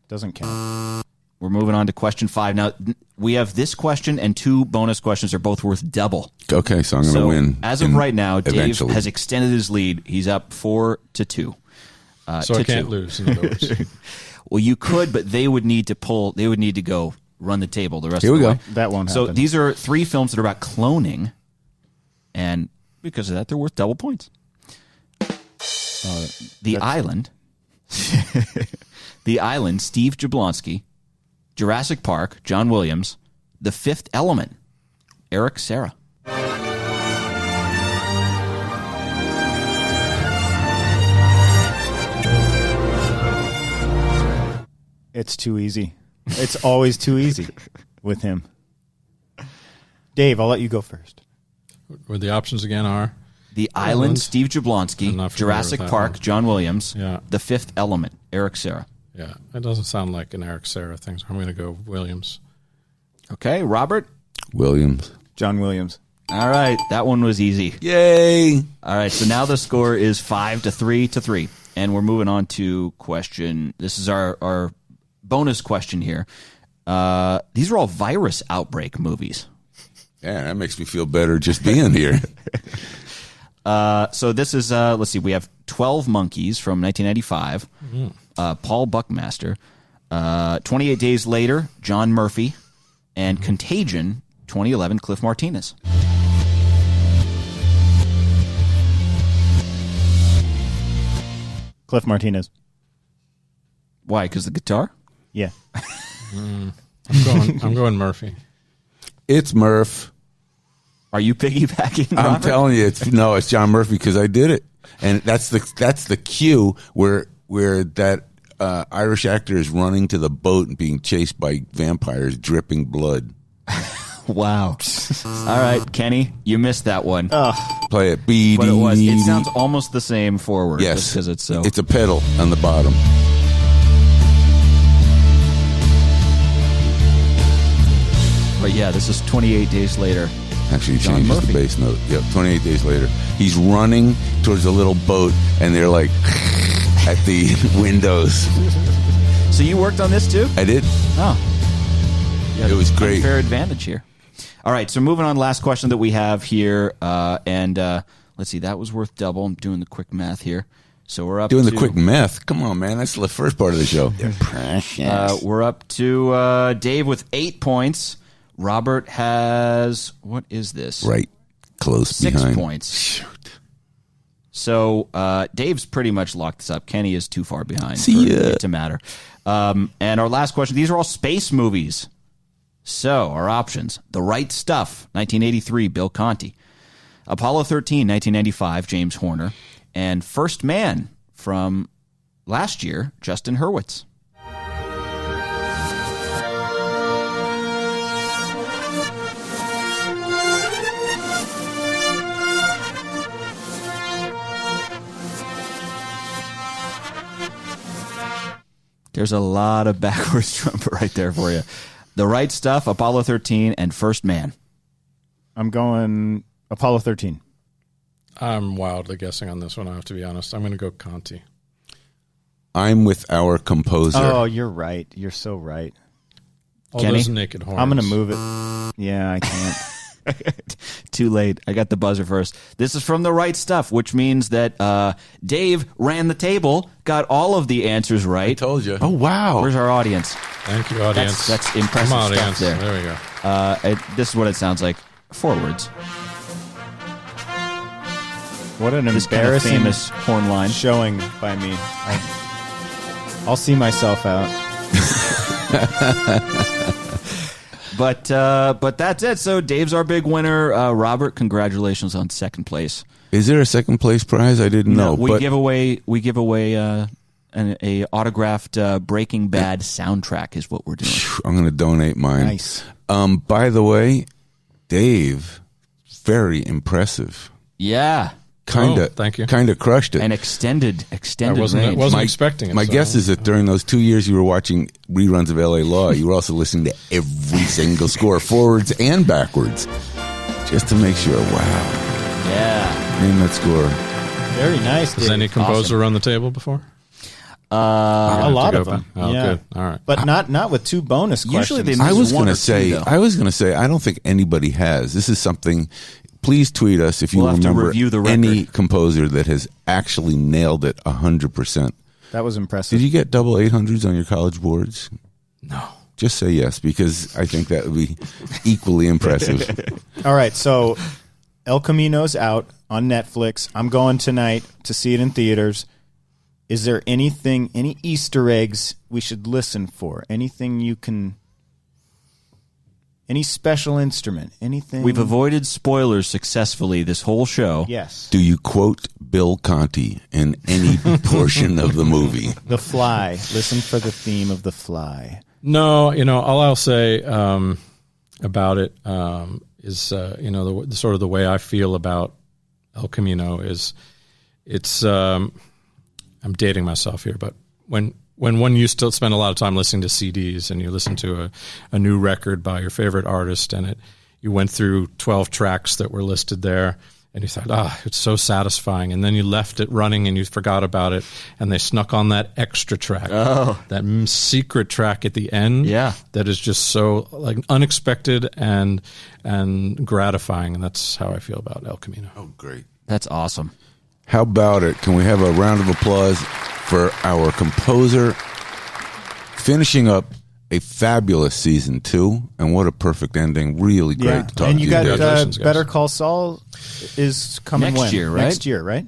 Doesn't count. We're moving on to question 5. Now, we have this question and 2 bonus questions are both worth double. Okay, so I'm going to win. As of right now, Dave eventually. has extended his lead. He's up 4-2. So I can't lose in those. Well, you could, but they would need to go run the table the rest Here of the we way. go. That won't So happen. these are 3 films that are about cloning, and because of that, they're worth double points. The Island, The Island, Steve Jablonsky, Jurassic Park, John Williams, The Fifth Element, Eric Serra. It's too easy. It's always too easy with him. Dave, I'll let you go first. Where the options again are? The Island, Steve I'm not Jablonsky, familiar Jurassic with that Park, one. John Williams, Yeah. The Fifth Element, Eric Serra. Yeah, that doesn't sound like an Eric Serra thing, so I'm going to go Williams. Okay, Robert? Williams. John Williams. All right, that one was easy. Yay! All right, so now the score is 5-3. And we're moving on to question. This is our bonus question here. These are all virus outbreak movies. Yeah, that makes me feel better just being here. So this is, let's see, we have 12 Monkeys from 1995, Paul Buckmaster, 28 Days Later, John Murphy, and Contagion, 2011, Cliff Martinez. Cliff Martinez. Why? Because the guitar? Yeah. I'm going Murphy. It's Murph. Are you piggybacking? I'm Robert? telling you, it's John Murphy because I did it, and that's the cue where that Irish actor is running to the boat and being chased by vampires, dripping blood. Wow. All right, Kenny, you missed that one. Play it. But it sounds almost the same forward. Yes, because it's so. It's a pedal on the bottom. But yeah, this is 28 days later. Actually, John changes Murphy. the bass note. Yep, 28 days later. He's running towards a little boat, and they're like at the windows. So you worked on this too? I did. Oh. It was great. Unfair advantage here. All right, so moving on, last question that we have here. And let's see, that was worth double. I'm doing the quick math here. So we're up Doing to... the quick math. Come on, man. That's the first part of the show. We're up to Dave with 8 points. Robert has, what is this? Right. Close 6 behind. points. Shoot. So Dave's pretty much locked this up. Kenny is too far behind See for ya. it to matter. And our last question, these are all space movies. So our options, The Right Stuff, 1983, Bill Conti. Apollo 13, 1995, James Horner. And First Man from last year, Justin Hurwitz. There's a lot of backwards trumpet right there for you. The Right Stuff, Apollo 13, and First Man. I'm going Apollo 13. I'm wildly guessing on this one, I have to be honest. I'm going to go Conti. I'm with our composer. Oh, you're right. You're so right. All Kenny? those naked horns. I'm going to move it. Yeah, I can't. Too late. I got the buzzer first. This is from The Right Stuff, which means that Dave ran the table, got all of the answers right. I told you. Oh, wow. Where's our audience? Thank you, audience. That's impressive Come on, stuff audience. there. There we go. This is what it sounds like. Forwards. What an This kind of embarrassing famous horn line. showing by me. I'll see myself out. But that's it. So Dave's our big winner. Robert, congratulations on second place. Is there a second place prize? I didn't know. We give away an autographed Breaking Bad soundtrack is what we're doing. I'm going to donate mine. Nice. By the way, Dave, very impressive. Yeah. Thank you. Kind of crushed it. An extended I wasn't range. expecting it. My so- guess is that during those 2 years you were watching reruns of L.A. Law, you were also listening to every single score, forwards and backwards, just to make sure. Wow. Yeah. Name that score. Very nice. Has Dave. any composer run the table before? A have lot to of go them. back. Oh, yeah. good. All right. But not with two bonus questions. Usually they I was one going or to two, say. though. I was going to say. I don't think anybody has. This is something. Please tweet us if you We'll have to remember review the record. any composer that has actually nailed it 100%. That was impressive. Did you get double 800s on your college boards? No. Just say yes, because I think that would be equally impressive. All right, so El Camino's out on Netflix. I'm going tonight to see it in theaters. Is there anything, any Easter eggs we should listen for? Anything you can... Any special instrument? Anything? We've avoided spoilers successfully this whole show. Yes. Do you quote Bill Conti in any portion of the movie? The Fly. Listen for the theme of The Fly. No, all I'll say about it is, the sort of the way I feel about El Camino is it's, I'm dating myself here, but when one used to spend a lot of time listening to CDs and you listen to a new record by your favorite artist and you went through 12 tracks that were listed there and you thought, it's so satisfying. And then you left it running and you forgot about it and they snuck on that extra track, that secret track at the end. Yeah. That is just so like unexpected and gratifying. And that's how I feel about El Camino. Oh, great. That's awesome. How about it? Can we have a round of applause for our composer finishing up a fabulous season 2? And what a perfect ending. Really great to talk and to you you. got Congratulations, Better Call Saul is coming Next when? year, right? Next year, right?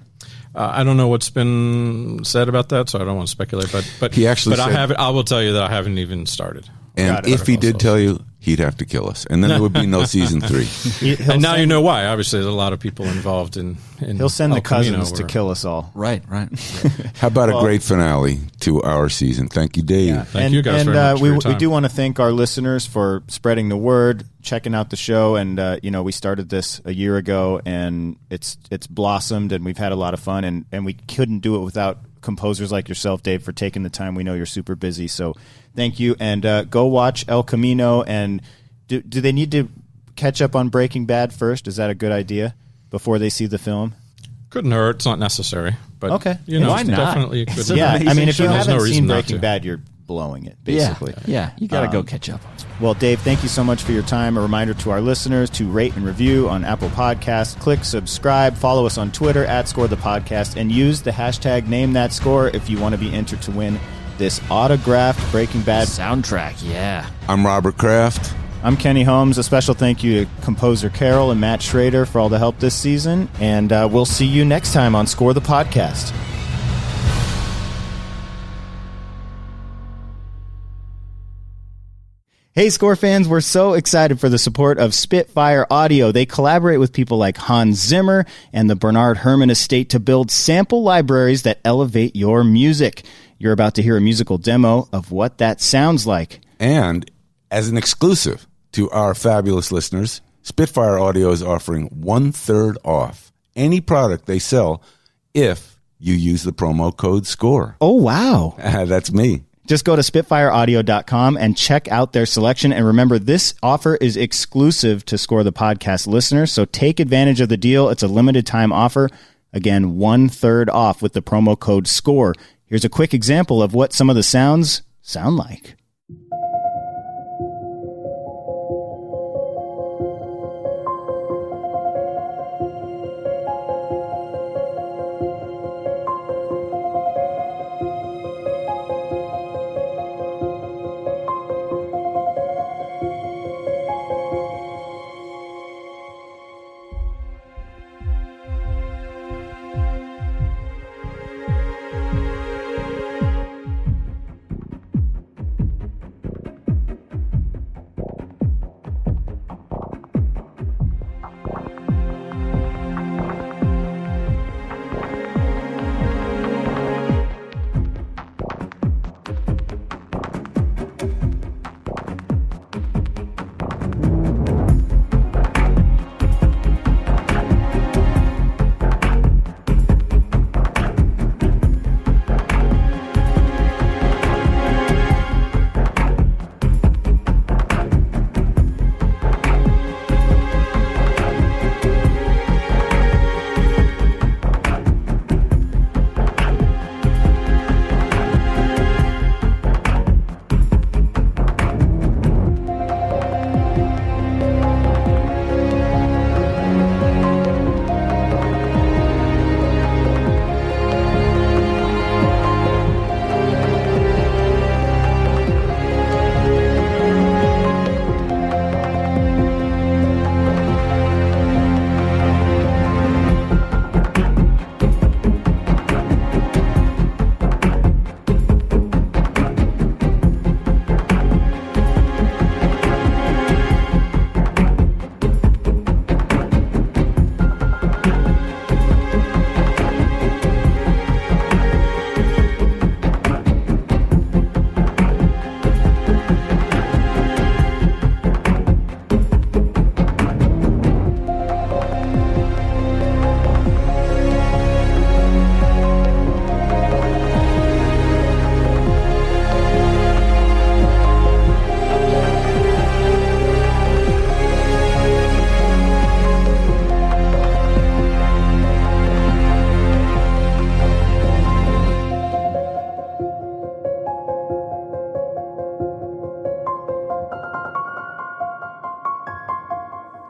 I don't know what's been said about that, so I don't want to speculate. But he actually said, I will tell you that I haven't even started. And if he did tell you, he'd have to kill us, and then there would be no season 3. And now you know why. Obviously, there's a lot of people involved in he'll send El the cousins Camino to kill us all. Right. How about a great finale to our season? Thank you, Dave. Yeah. Thank you guys very much for your time. We do want to thank our listeners for spreading the word, checking out the show, and we started this a year ago, and it's blossomed, and we've had a lot of fun, and we couldn't do it without composers like yourself, Dave, for taking the time. We know you're super busy, so thank you. And go watch El Camino. And do they need to catch up on Breaking Bad first? Is that a good idea before they see the film? Couldn't hurt. It's not necessary. But okay, why not? Definitely could. Yeah, I mean, if you haven't seen Breaking Breaking Bad, you're blowing it, basically. Yeah, you got to go catch up. Well, Dave, thank you so much for your time. A reminder to our listeners to rate and review on Apple Podcasts. Click subscribe. Follow us on Twitter @ScoreThePodcast, and use the hashtag #NameThatScore if you want to be entered to win this autographed Breaking Bad soundtrack. Yeah. I'm Robert Kraft. I'm Kenny Holmes. A special thank you to composer Carol and Matt Schrader for all the help this season. And we'll see you next time on Score the Podcast. Hey, Score fans, we're so excited for the support of Spitfire Audio. They collaborate with people like Hans Zimmer and the Bernard Herrmann Estate to build sample libraries that elevate your music. You're about to hear a musical demo of what that sounds like. And as an exclusive to our fabulous listeners, Spitfire Audio is offering 1/3 off any product they sell if you use the promo code SCORE. Oh, wow. That's me. Just go to SpitfireAudio.com and check out their selection. And remember, this offer is exclusive to Score the Podcast listeners, so take advantage of the deal. It's a limited time offer. Again, 1/3 off with the promo code SCORE. Here's a quick example of what some of the sounds sound like.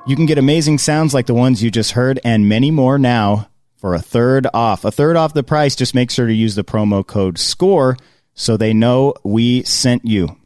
You can get amazing sounds like the ones you just heard and many more now for 1/3 off. 1/3 off the price. Just make sure to use the promo code SCORE so they know we sent you.